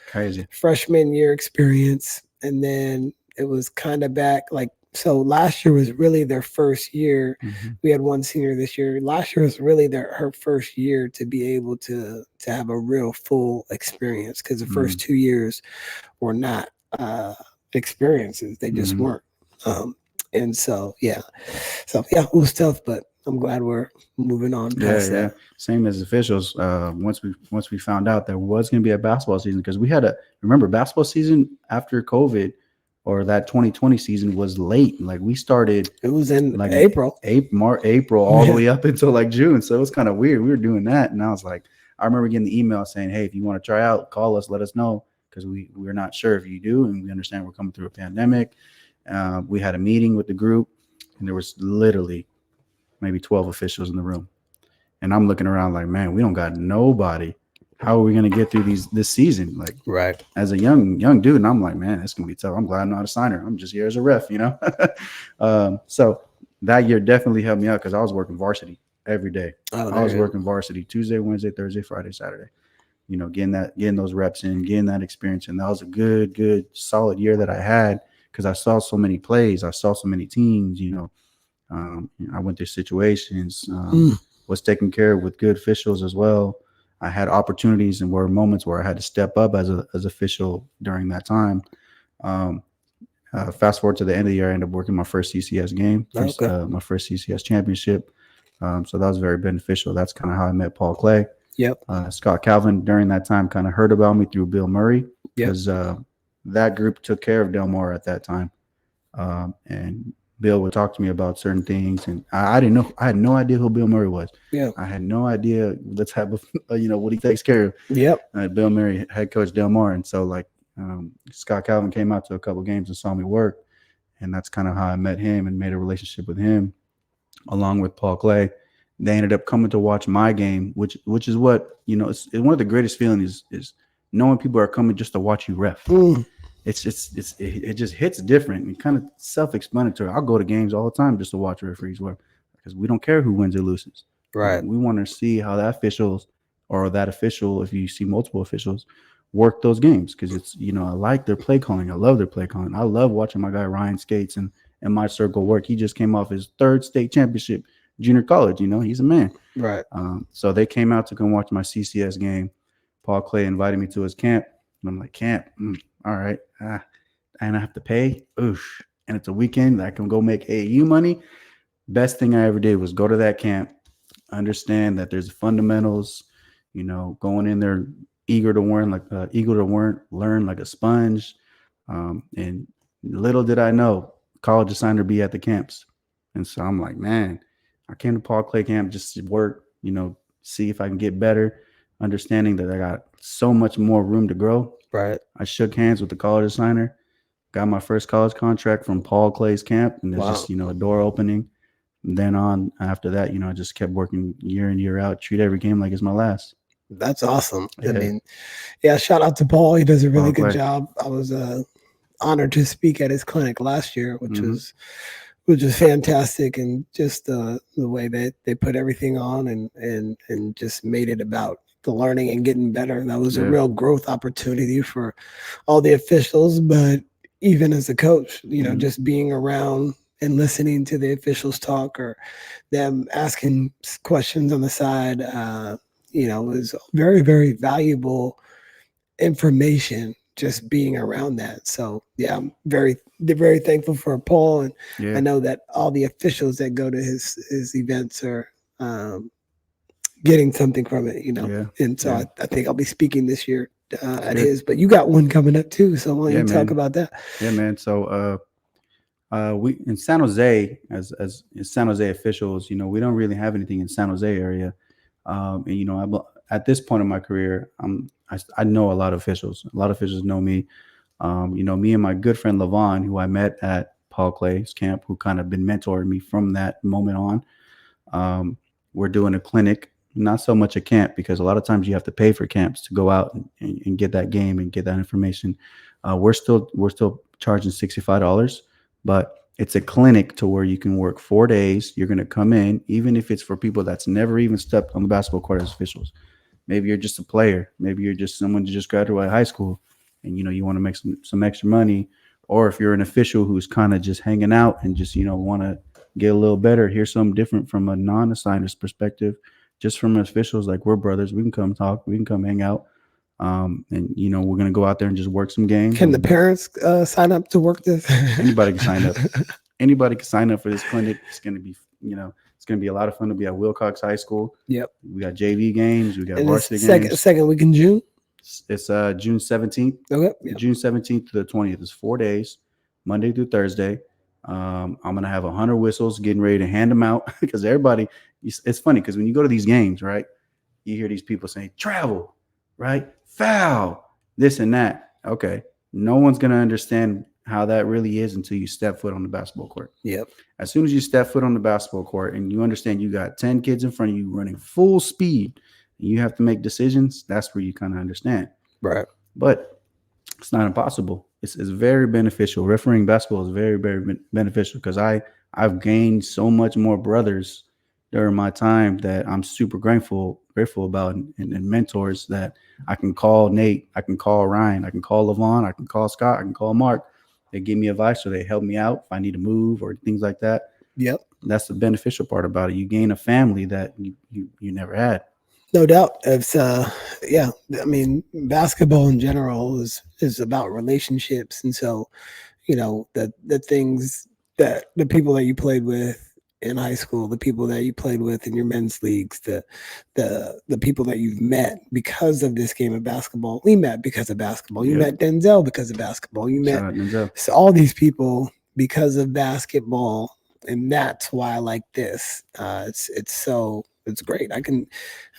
freshman year experience, and then it was kind of back like. So last year was really their first year. We had one senior this year. Last year was really her first year to be able to have a real full experience because the first 2 years were not experiences. They just weren't. And so, it was tough, but I'm glad we're moving on past that. Same as officials. Once we found out there was going to be a basketball season, because we had remember basketball season after COVID, or that 2020 season was late. Like we started, it was in like April, all the way up until like June. So it was kind of weird. We were doing that, and I was like, I remember getting the email saying, "Hey, if you want to try out, call us, let us know, because we're not sure if you do, and we understand we're coming through a pandemic." We had a meeting with the group, and there was literally maybe 12 officials in the room, and I'm looking around like, man, we don't got nobody. How are we going to get through this season? Like, right. As a young dude, and I'm like, man, it's going to be tough. I'm glad I'm not a signer. I'm just here as a ref, So that year definitely helped me out because I was working varsity every day. I was working varsity Tuesday, Wednesday, Thursday, Friday, Saturday. Getting those reps in, getting that experience. And that was a good, solid year that I had because I saw so many plays. I saw so many teams, I went through situations, was taken care of with good officials as well. I had opportunities and were moments where I had to step up as official during that time. Fast forward to the end of the year, I ended up working my first CCS game, my first CCS championship. So that was very beneficial. That's kind of how I met Paul Clay. Yep. Scott Calvin during that time kind of heard about me through Bill Murray because that group took care of Delmar at that time. And Bill would talk to me about certain things, and I didn't know. I had no idea who Bill Murray was. Yeah, I had no idea the type of what he takes care of. Yep. Bill Murray, head coach Delmar, and so Scott Calvin came out to a couple of games and saw me work, and that's kind of how I met him and made a relationship with him, along with Paul Clay. They ended up coming to watch my game, which is what it's one of the greatest feelings is knowing people are coming just to watch you ref. It just hits different and kind of self-explanatory. I'll go to games all the time just to watch referees work because we don't care who wins or loses. Right. We want to see how that official, if you see multiple officials, work those games because it's I like their play calling. I love their play calling. I love watching my guy Ryan Skates and my circle work. He just came off his third state championship junior college. He's a man. Right. So they came out to come watch my CCS game. Paul Clay invited me to his camp. And I'm like, camp? All right. And I have to pay. Oosh. And it's a weekend. I can go make AAU money. Best thing I ever did was go to that camp, understand that there's fundamentals. going in there eager to learn like a sponge. And little did I know, college assigned be at the camps. And so I'm like, man, I came to Paul Clay camp just to work, see if I can get better, understanding that I got so much more room to grow. Right. I shook hands with the college assigner, got my first college contract from Paul Clay's camp, and it's just, a door opening. And then on after that, I just kept working year in, year out, treat every game like it's my last. That's awesome. Yeah. I mean, shout out to Paul. He does a really Paul good Clay. job. I was honored to speak at his clinic last year, which Mhm. was fantastic, and just the way that they put everything on and just made it about the learning and getting better. And that was a real growth opportunity for all the officials, but even as a coach, just being around and listening to the officials talk or them asking questions on the side, was very, very valuable information just being around that. So yeah, I'm very thankful for Paul, and I know that all the officials that go to his events are getting something from it, And so I think I'll be speaking this year at his, but you got one coming up too. So why don't you talk about that? Yeah, man. So we in San Jose as San Jose officials, we don't really have anything in San Jose area. And I'm at this point in my career, I know a lot of officials. A lot of officials know me. Me and my good friend Levon, who I met at Paul Clay's camp, who kind of been mentoring me from that moment on. We're doing a clinic, not so much a camp, because a lot of times you have to pay for camps to go out and get that game and get that information. We're still charging $65, but it's a clinic to where you can work 4 days. You're going to come in, even if it's for people that's never even stepped on the basketball court as officials. Maybe you're just a player. Maybe you're just someone who just graduated high school and, you want to make some extra money. Or if you're an official who's kind of just hanging out and just, want to get a little better, hear something different from a non-assigner's perspective, just from officials, like we're brothers. We can come talk. We can come hang out. And, we're going to go out there and just work some games. Can the parents sign up to work this? Anybody can sign up. Anybody can sign up for this clinic. It's going to be, it's going to be a lot of fun. It'll be at Wilcox High School. Yep. We got JV games. We got and varsity games. Second week in June. It's June 17th. Okay. Yep. June 17th to the 20th. It's 4 days, Monday through Thursday. I'm going to have 100 whistles, getting ready to hand them out because everybody, it's funny because when you go to these games, right, you hear these people saying travel, right, foul, this and that. Okay. No one's going to understand how that really is until you step foot on the basketball court. Yep. As soon as you step foot on the basketball court and you understand you got 10 kids in front of you running full speed and you have to make decisions, that's where you kind of understand. Right. But it's not impossible. It's very beneficial. Refereeing basketball is very, very beneficial because I've gained so much more brothers during my time that I'm super grateful about and mentors that I can call Nate, I can call Ryan, I can call Levon, I can call Scott, I can call Mark. They give me advice or they help me out if I need to move or things like that. Yep. That's the beneficial part about it. You gain a family that you never had. No doubt. It's I mean, basketball in general is about relationships. And so, the things that the people that you played with in high school, the people that you played with in your men's leagues, the people that you've met because of this game of basketball. We met because of basketball. You met Denzel because of basketball. You met all these people because of basketball. And that's why I like this. It's great. I can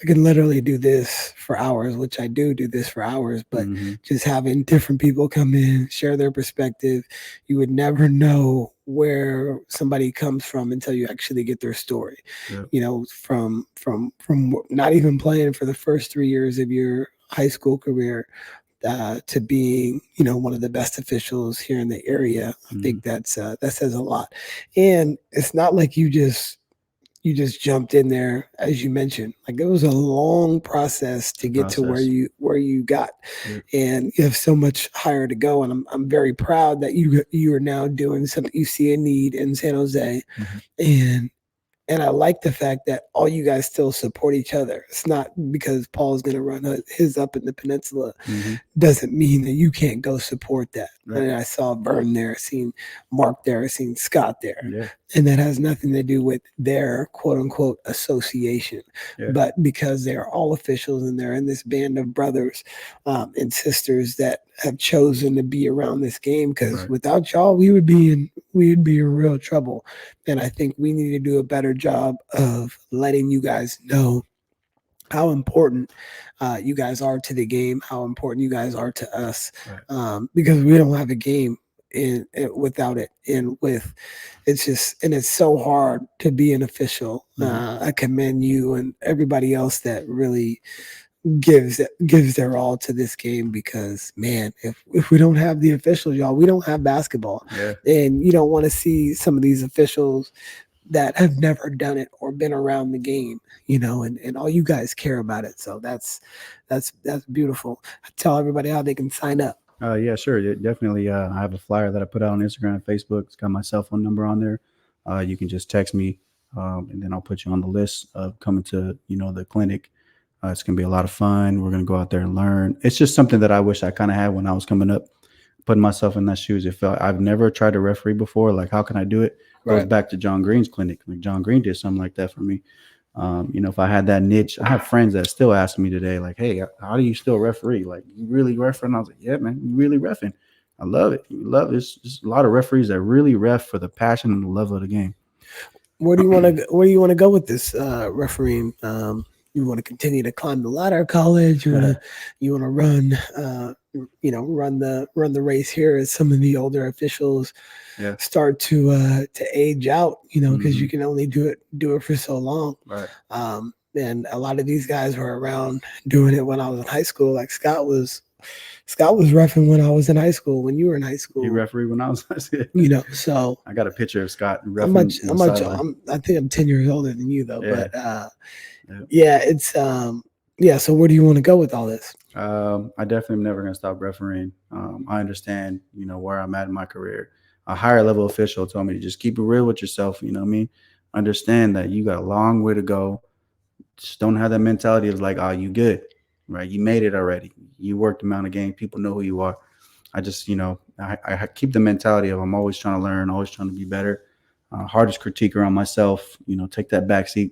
literally do this for hours, which I do this for hours, but just having different people come in, share their perspective, you would never know where somebody comes from until you actually get their story. Yep. From not even playing for the first 3 years of your high school career to being, one of the best officials here in the area. I think that says a lot. And it's not like you just jumped in there, as you mentioned. Like it was a long process to get to where you got, and you have so much higher to go. And I'm very proud that you are now doing something. You see a need in San Jose, and I like the fact that all you guys still support each other. It's not because Paul's going to run his up in the peninsula doesn't mean that you can't go support that. Right. And I saw Vern there, I seen Mark there, I seen Scott there. Yeah. And that has nothing to do with their quote unquote association, Yeah. but because they're all officials and they're in this band of brothers and sisters that have chosen to be around this game. Because Right. without y'all, we'd be in real trouble. And I think we need to do a better job of letting you guys know how important you guys are to the game, how important you guys are to us, Right. because we don't have a game without it. And it's so hard to be an official. I commend you and everybody else that really gives their all to this game, because man, if we don't have the officials, y'all, we don't have basketball. Yeah. And you don't want to see some of these officials that have never done it or been around the game, and all you guys care about it. So that's beautiful. Tell everybody how they can sign up. Yeah, sure. Definitely. I have a flyer that I put out on Instagram and Facebook. It's got my cell phone number on there. You can just text me, and then I'll put you on the list of coming to, the clinic. It's going to be a lot of fun. We're going to go out there and learn. It's just something that I wish I kind of had when I was coming up, putting myself in that shoes. It felt I've never tried to referee before. Like, how can I do it? Goes back to John Green's clinic. Like, John Green did something like that for me. If I had that niche, I have friends that still ask me today, like, hey, how do you still referee? Like, you really refereeing? I was like, yeah, man, you really reffing. I love it. You love it. There's a lot of referees that really ref for the passion and the love of the game. Where do you want to go with this refereeing? You want to continue to climb the ladder of college? You want to run, run the race here as some of the older officials start to age out, because you can only do it for so long. Right. And a lot of these guys were around doing it when I was in high school. Like Scott was reffing when I was in high school. When you were in high school, he refereed when I was in high school. So I got a picture of Scott reffing. I think I'm 10 years older than you though. Yeah. But it's So where do you want to go with all this? I definitely am never going to stop refereeing. I understand, where I'm at in my career. A higher level official told me to just keep it real with yourself. You know what I mean? Understand that you got a long way to go. Just don't have that mentality of like, oh, you good, right? You made it already. You worked the amount of game. People know who you are. I just, I keep the mentality of I'm always trying to learn, always trying to be better. Hardest critiquer on myself, take that backseat,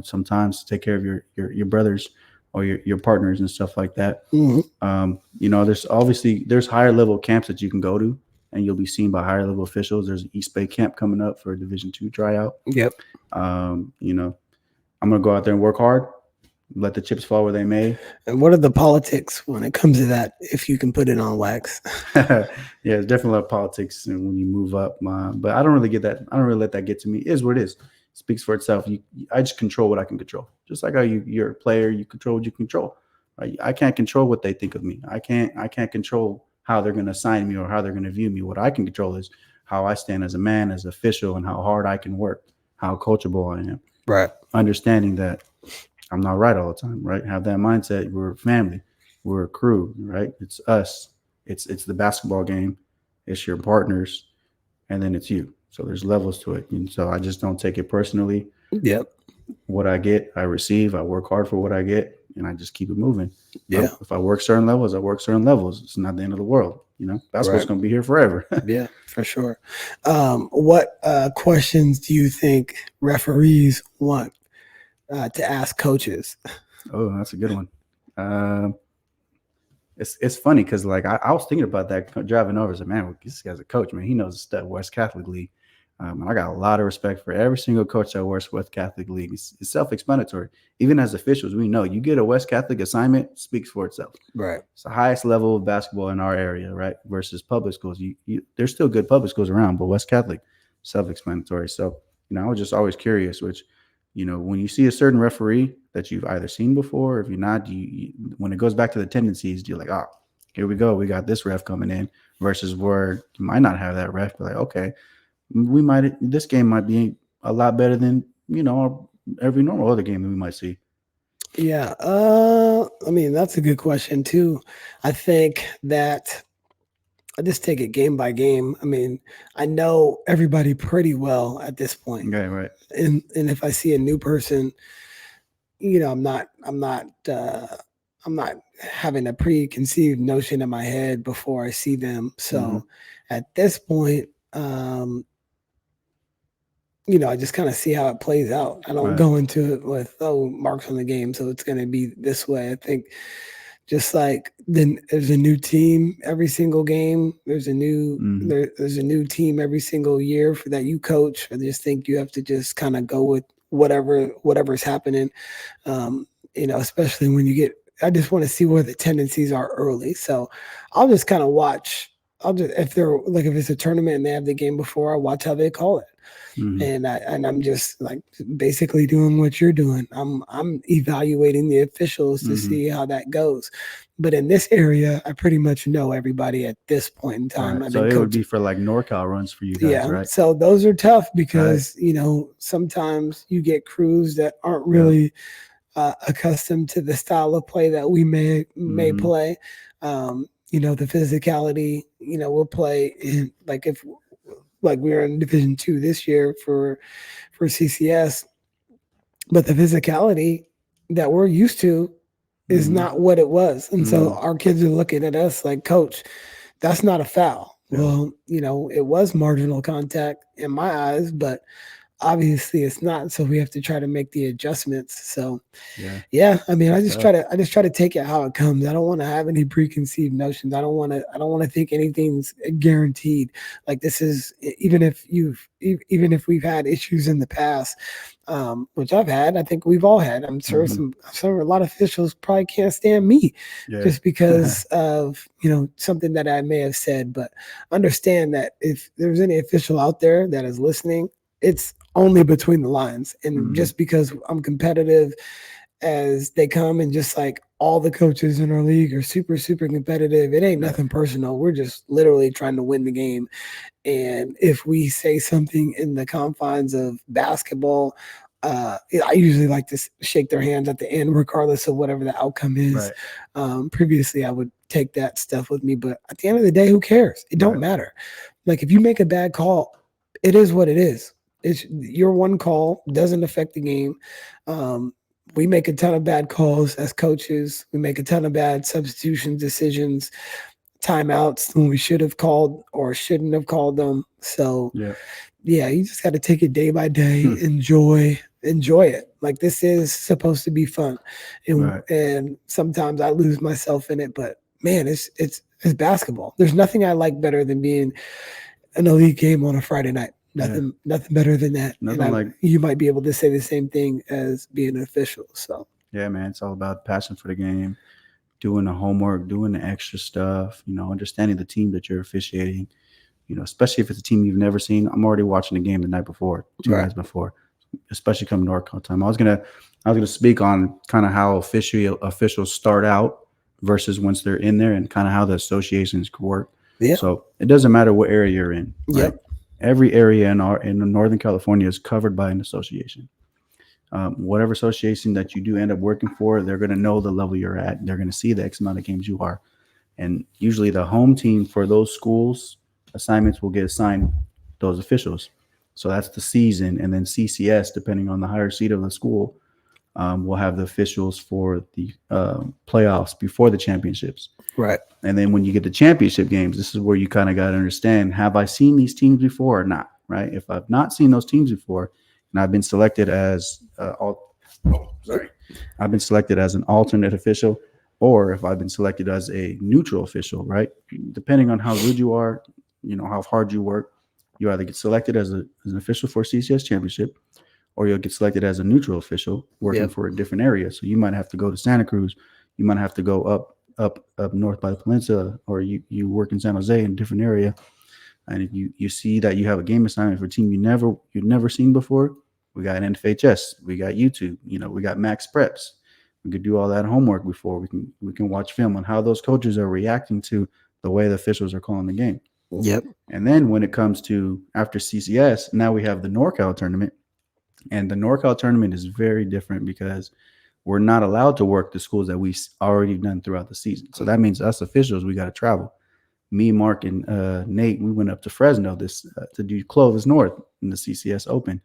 sometimes take care of your brothers or your partners and stuff like that. Mm-hmm. There's higher level camps that you can go to and you'll be seen by higher level officials. There's an East Bay camp coming up for a Division II tryout. Yep. I'm going to go out there and work hard, let the chips fall where they may. And what are the politics when it comes to that, if you can put it on wax? Yeah, it's definitely a lot of politics when you move up. But I don't really get that. I don't really let that get to me. It is what it is. It speaks for itself. I just control what I can control. Just like how you're a player, you control what you control. I can't control what they think of me. I can't control how they're going to assign me or how they're going to view me. What I can control is how I stand as a man, as an official, and how hard I can work, how coachable I am. Right. Understanding that I'm not right all the time, right? Have that mindset. We're a family. We're a crew, right? It's us. It's the basketball game. It's your partners. And then it's you. So there's levels to it. And so I just don't take it personally. Yep. What I get, I receive. I work hard for what I get, and I just keep it moving. Yeah. If I work certain levels, I work certain levels. It's not the end of the world. Basketball's going to be here forever. Yeah, for sure. What questions do you think referees want to ask coaches? Oh, that's a good one. It's funny because like I was thinking about that driving over. I said, man, this guy's a coach, man. He knows the stuff. West Catholic League. And I got a lot of respect for every single coach that works West Catholic League. It's self-explanatory. Even as officials, we know you get a West Catholic assignment, speaks for itself. Right. It's the highest level of basketball in our area, right? Versus public schools. There's still good public schools around, but West Catholic, self-explanatory. So, I was just always curious, which, when you see a certain referee that you've either seen before, or if you're not, when it goes back to the tendencies, you're like, oh, here we go. We got this ref coming in versus where you might not have that ref, but like, okay, this game might be a lot better than, every normal other game that we might see. Yeah. That's a good question too. I think that I just take it game by game. I know everybody pretty well at this point. Okay, right. And if I see a new person, I'm not not having a preconceived notion in my head before I see them. So at this point, I just kind of see how it plays out. I don't go into it with, marks on the game, so it's going to be this way. I think just like then there's a new team every single game. There's a there's a new team every single year for that you coach. I just think you have to just kind of go with whatever's happening. Especially when I just want to see where the tendencies are early. So I'll just kind of watch. If it's a tournament and they have the game before, I'll watch how they call it. And I'm just like basically doing what you're doing. I'm evaluating the officials to see how that goes. But in this area, I pretty much know everybody at this point in time. Right. So it would be for like NorCal runs for you guys, right? So those are tough because sometimes you get crews that aren't really accustomed to the style of play that we may play. The physicality. We'll play in like we were in Division II this year for CCS, but the physicality that we're used to is not what it was. And so our kids are looking at us like, Coach, that's not a foul. Yeah. Well, it was marginal contact in my eyes, but obviously it's not. So we have to try to make the adjustments. So I mean, I just try to take it how it comes. I don't want to have any preconceived notions. I don't want to think anything's guaranteed. Like this is, even if we've had issues in the past, which I've had, I think we've all had. I'm sure a lot of officials probably can't stand me just because of, something that I may have said, but understand that if there's any official out there that is listening, it's only between the lines. And just because I'm competitive as they come, and just like all the coaches in our league are super, super competitive, it ain't nothing personal. We're just literally trying to win the game. And if we say something in the confines of basketball, I usually like to shake their hands at the end, regardless of whatever the outcome is. Right. Previously, I would take that stuff with me, but at the end of the day, who cares? It don't matter. Like if you make a bad call, it is what it is. It's your one call, doesn't affect the game. We make a ton of bad calls as coaches. We make a ton of bad substitution decisions, timeouts when we should have called or shouldn't have called them. So you just got to take it day by day, enjoy it. Like this is supposed to be fun. And sometimes I lose myself in it, but man, it's basketball. There's nothing I like better than being an elite game on a Friday night. Nothing better than that. You might be able to say the same thing as being an official. So yeah, man, it's all about passion for the game, doing the homework, doing the extra stuff, understanding the team that you're officiating, especially if it's a team you've never seen. I'm already watching the game the night before, two nights before, especially come NorCal time. I was gonna speak on kind of how officials start out versus once they're in there, and kind of how the associations work. Yeah. So it doesn't matter what area you're in. Right? Yep. Every area in Northern California is covered by an association. Whatever association that you do end up working for, they're going to know the level you're at. They're going to see the X amount of games you are. And usually the home team for those schools assignments will get assigned those officials. So that's the season. And then CCS, depending on the higher seed of the school, will have the officials for the playoffs before the championships. Right. And then when you get to championship games, this is where you kind of got to understand, have I seen these teams before or not? Right. If I've not seen those teams before, and I've been selected as I've been selected as an alternate official, or if I've been selected as a neutral official, right? Depending on how good you are, how hard you work, you either get selected as an official for CCS championship, or you'll get selected as a neutral official working for a different area. So you might have to go to Santa Cruz, you might have to go up north by the peninsula, or you work in San Jose in a different area. And if you see that you have a game assignment for a team you've never seen before, we got an FHS, we got YouTube, we got Max Preps. We could do all that homework before we can watch film on how those coaches are reacting to the way the officials are calling the game. Yep. And then when it comes to after CCS, now we have the NorCal tournament. And the NorCal tournament is very different because we're not allowed to work the schools that we've already done throughout the season. So that means us officials, we got to travel. Me, Mark, and Nate, we went up to Fresno to do Clovis North in the CCS Open.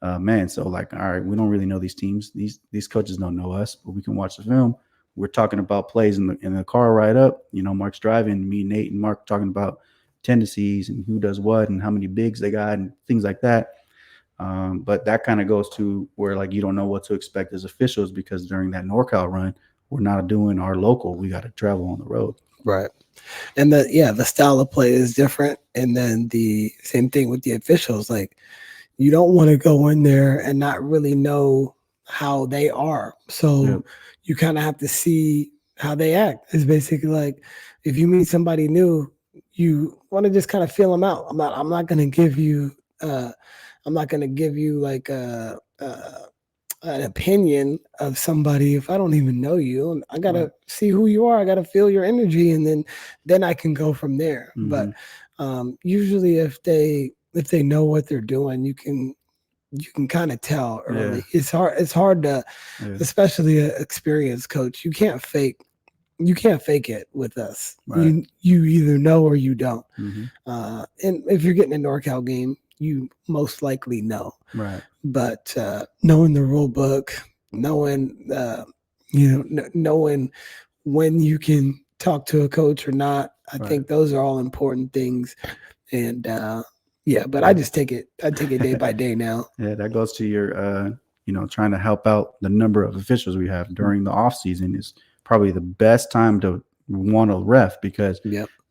So like, all right, we don't really know these teams. These coaches don't know us, but we can watch the film. we're talking about plays in the car ride up. Mark's driving, me, Nate, and Mark talking about tendencies and who does what and how many bigs they got and things like that. But that kind of goes to where like you don't know what to expect as officials, because during that NorCal run, we're not doing our local. We got to travel on the road. Right. And the style of play is different. And then the same thing with the officials. Like, you don't want to go in there and not really know how they are. So you kind of have to see how they act. It's basically like, if you meet somebody new, you want to just kind of feel them out. I'm not going to give you like an opinion of somebody if I don't even know you. And I gotta see who you are. I gotta feel your energy, and then I can go from there. Mm-hmm. But usually, if they know what they're doing, you can kind of tell early. Yeah. It's hard to, especially an experienced coach. You can't fake it with us. Right. You either know or you don't. Mm-hmm. And if you're getting a NorCal game, you most likely know. Right. But knowing the rule book, knowing knowing when you can talk to a coach or not, I think those are all important things. And but I just take it day by day now. Yeah, that goes to your trying to help out the number of officials we have during the off season is probably the best time to want to ref, because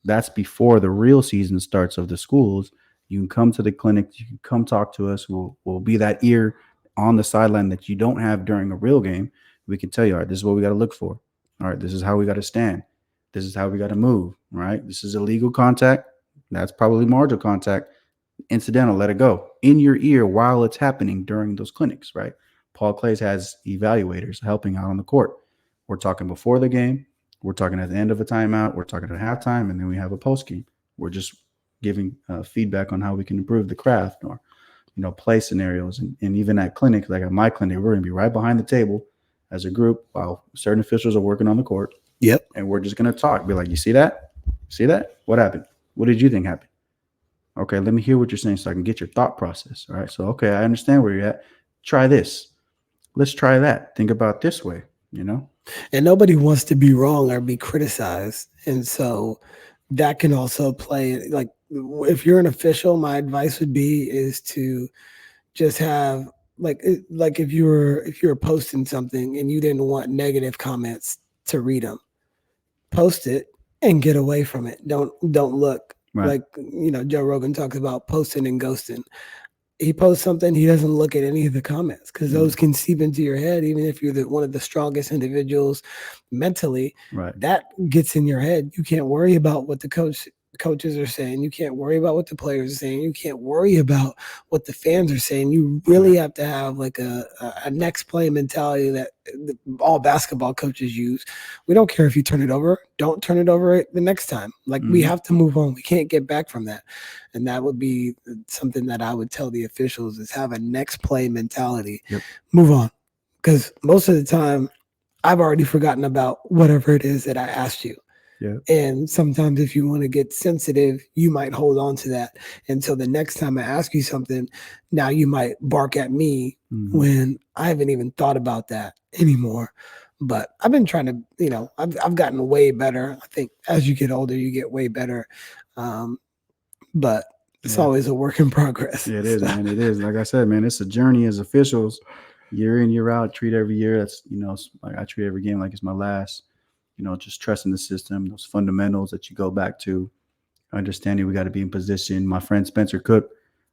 that's before the real season starts of the schools. You can come to the clinic, you can come talk to us. We'll be that ear on the sideline that you don't have during a real game. We can tell you, all right, this is what we got to look for. All right, this is how we got to stand. This is how we got to move. All right, this is illegal contact. That's probably marginal contact. Incidental, let it go. In your ear while it's happening during those clinics, right? Paul Clays has evaluators helping out on the court. We're talking before the game. We're talking at the end of a timeout. We're talking at halftime, and then we have a post game. We're just giving feedback on how we can improve the craft, or play scenarios. And even at clinic, like at my clinic, we're going to be right behind the table as a group while certain officials are working on the court. Yep. And we're just going to talk, be like, you see that? See that? What happened? What did you think happened? Okay, let me hear what you're saying so I can get your thought process. All right, so okay, I understand where you're at. Try this. Let's try that. Think about this way, And nobody wants to be wrong or be criticized. And so that can also play, like, if you're an official, my advice would be is to just have like if you were posting something and you didn't want negative comments to read them, post it and get away from it. Don't look. Right. Like, Joe Rogan talks about posting and ghosting. He posts something, he doesn't look at any of the comments, because those can seep into your head. Even if you're one of the strongest individuals mentally, that gets in your head. You can't worry about what the coaches are saying. You can't worry about what the players are saying. You can't worry about what the fans are saying. You really have to have like a next play mentality that all basketball coaches use. We don't care if you turn it over. Don't turn it over the next time. Like, we have to move on. We can't get back from that. And that would be something that I would tell the officials, is have a next play mentality. Yep. Move on. Because most of the time, I've already forgotten about whatever it is that I asked you. Yeah. And sometimes if you want to get sensitive, you might hold on to that until the next time I ask you something. Now you might bark at me when I haven't even thought about that anymore. But I've been trying to, I've gotten way better. I think as you get older, you get way better. But it's always a work in progress. Yeah, it is, man. It is. Like I said, man, it's a journey as officials, year in, year out. Treat every year. That's, like I treat every game like it's my last. Just trusting the system, those fundamentals that you go back to, understanding we got to be in position. My friend Spencer Cook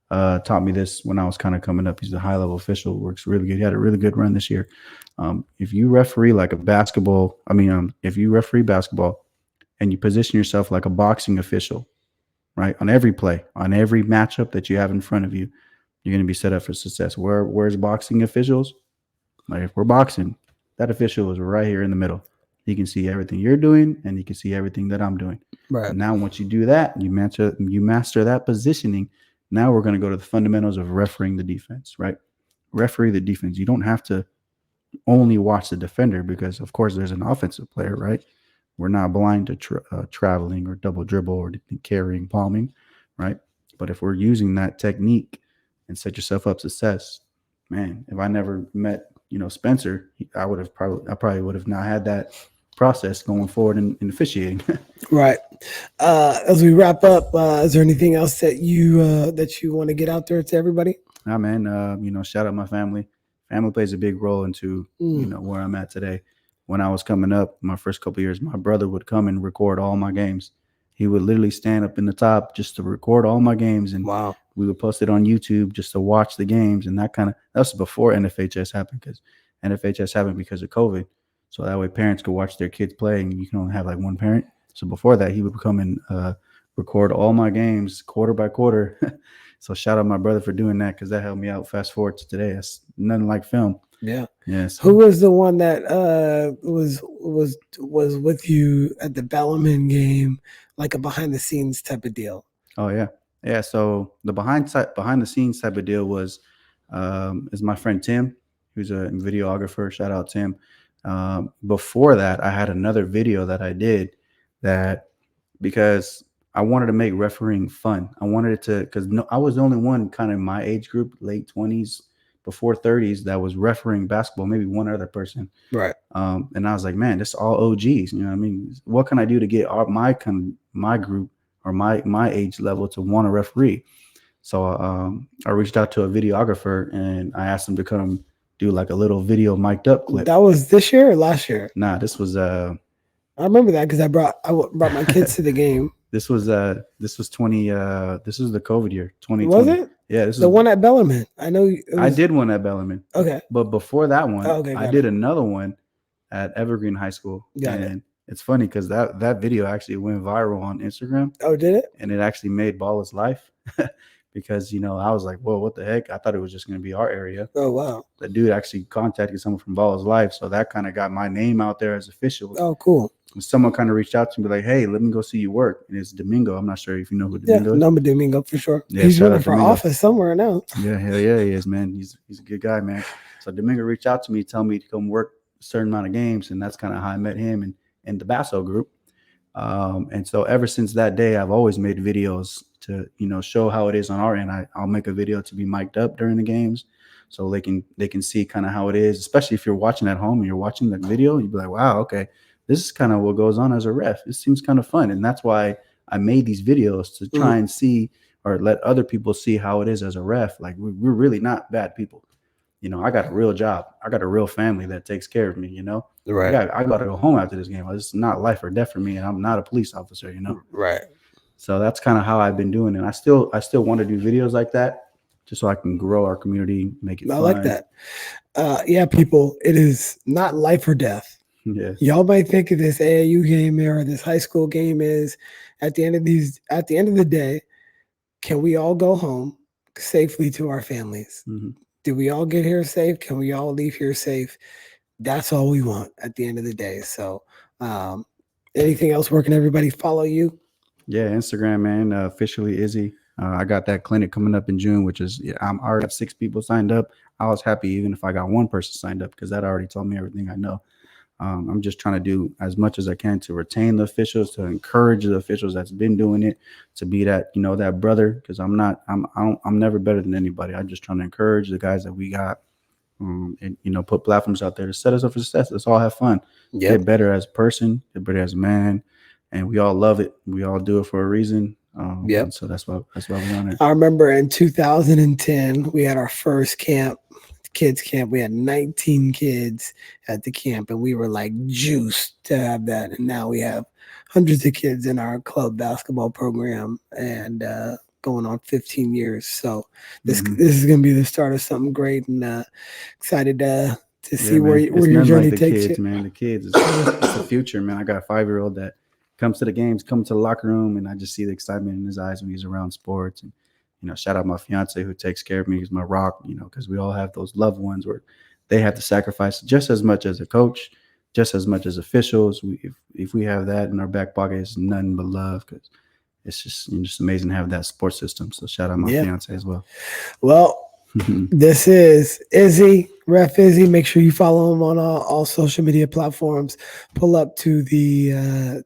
taught me this when I was kind of coming up. He's a high-level official, works really good. He had a really good run this year. If you referee like if you referee basketball and you position yourself like a boxing official, right, on every play, on every matchup that you have in front of you, you're going to be set up for success. Where's boxing officials? Like, if we're boxing, that official is right here in the middle. He can see everything you're doing, and he can see everything that I'm doing. Right. And now, once you do that, you master that positioning. Now we're going to go to the fundamentals of refereeing the defense, right? Referee the defense. You don't have to only watch the defender, because, of course, there's an offensive player, right? We're not blind to traveling or double dribble or carrying, palming, right? But if we're using that technique and set yourself up success, man, if I never met Spencer, I probably would have not had that process going forward in officiating. Right. As we wrap up, is there anything else that you want to get out there to everybody? Nah, man, shout out my family. Family plays a big role into, where I'm at today. When I was coming up, my first couple of years, my brother would come and record all my games. He would literally stand up in the top just to record all my games. And wow, we would post it on YouTube just to watch the games. And that was before NFHS happened, because NFHS happened because of COVID. So that way parents could watch their kids play, and you can only have like one parent. So before that, he would come and record all my games quarter by quarter. So shout out my brother for doing that, because that helped me out. Fast forward to today, it's nothing like film. Yeah. Yes. Who was the one that was with you at the Bellarmine game, like a behind the scenes type of deal? Oh yeah. So the behind the scenes type of deal was is my friend Tim, who's a videographer. Shout out Tim. Before that, I had another video that I did that, because I wanted to make refereeing fun. I wanted it to, because I was the only one kind of in my age group, late 20s, before 30s, that was refereeing basketball, maybe one other person. Right. And I was like, man, this is all OGs. You know what I mean? What can I do to get my group or my age level to want to referee? So I reached out to a videographer and I asked him to come do like a little video mic'd up clip. That was this year or last year? Nah, this was I remember that because I brought my kids to the game. This was 20 this was the COVID year, 2020. Was it? Yeah, this is the one at Bellarmine. I know I did one at Bellarmine. Okay. But before that one, I did another one at Evergreen High School. It's funny because that video actually went viral on Instagram. Oh, did it? And it actually made Baller's life. Because, I was like, whoa, what the heck? I thought it was just going to be our area. Oh, wow. The dude actually contacted someone from Baller's Life. So that kind of got my name out there as official. Oh, cool. And someone kind of reached out to me like, hey, let me go see you work. And it's Domingo. I'm not sure if you know who Domingo is. Yeah, number Domingo for sure. Yeah, he's running for office somewhere now. Yeah, hell yeah, he is, man. He's a good guy, man. So Domingo reached out to me, telling me to come work a certain amount of games. And that's kind of how I met him and the Basso group. And so ever since that day, I've always made videos to, show how it is on our end. I'll make a video to be mic'd up during the games so they can see kind of how it is, especially if you're watching at home and you're watching the video, you'd be like, wow, okay, this is kind of what goes on as a ref. It seems kind of fun. And that's why I made these videos, to try and see or let other people see how it is as a ref. Like we're really not bad people. I got a real job. I got a real family that takes care of me, Right. I got to go home after this game. It's not life or death for me. And I'm not a police officer, Right. So that's kind of how I've been doing it. I still want to do videos like that just so I can grow our community, make it fun. I like that. Yeah, people, it is not life or death. Yes. Y'all might think of this AAU game or this high school game is at the end of the day, can we all go home safely to our families? Mm-hmm. Do we all get here safe? Can we all leave here safe? That's all we want at the end of the day. So anything else? Where can everybody follow you? Yeah, Instagram, man. Officially Izzy. I got that clinic coming up in June, which is, I'm already have 6 people signed up. I was happy even if I got one person signed up, because that already told me everything I know. I'm just trying to do as much as I can to retain the officials, to encourage the officials that's been doing it, to be that, that brother, because I'm never better than anybody. I'm just trying to encourage the guys that we got, and, put platforms out there to set us up for success. Let's all have fun. Yep. Get better as a person, get better as a man. And we all love it. We all do it for a reason. Yep. So that's why we're on it. I remember in 2010, we had our first kids camp. We had 19 kids at the camp, and we were like juiced to have that. And now we have hundreds of kids in our club basketball program, and going on 15 years. So this is going to be the start of something great, and excited to see where your journey takes you. Man, the kids, it's the future, man. I got a 5-year-old that comes to the games, comes to the locker room, and I just see the excitement in his eyes when he's around sports. And shout out my fiance who takes care of me. He's my rock, because we all have those loved ones where they have to sacrifice just as much as a coach, just as much as officials. If we have that in our back pocket, it's nothing but love, because it's just amazing to have that support system. So shout out my fiance as well. Well, this is Izzy, Ref Izzy. Make sure you follow him on all social media platforms. Pull up to the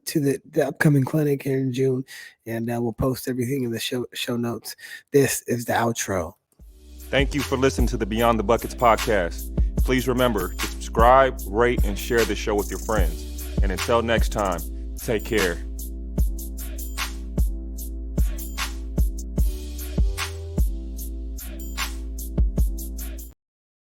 upcoming clinic here in June, and we'll post everything in the show notes. This is the outro. Thank you for listening to the Beyond the Buckets podcast. Please remember to subscribe, rate, and share the show with your friends. And until next time, take care.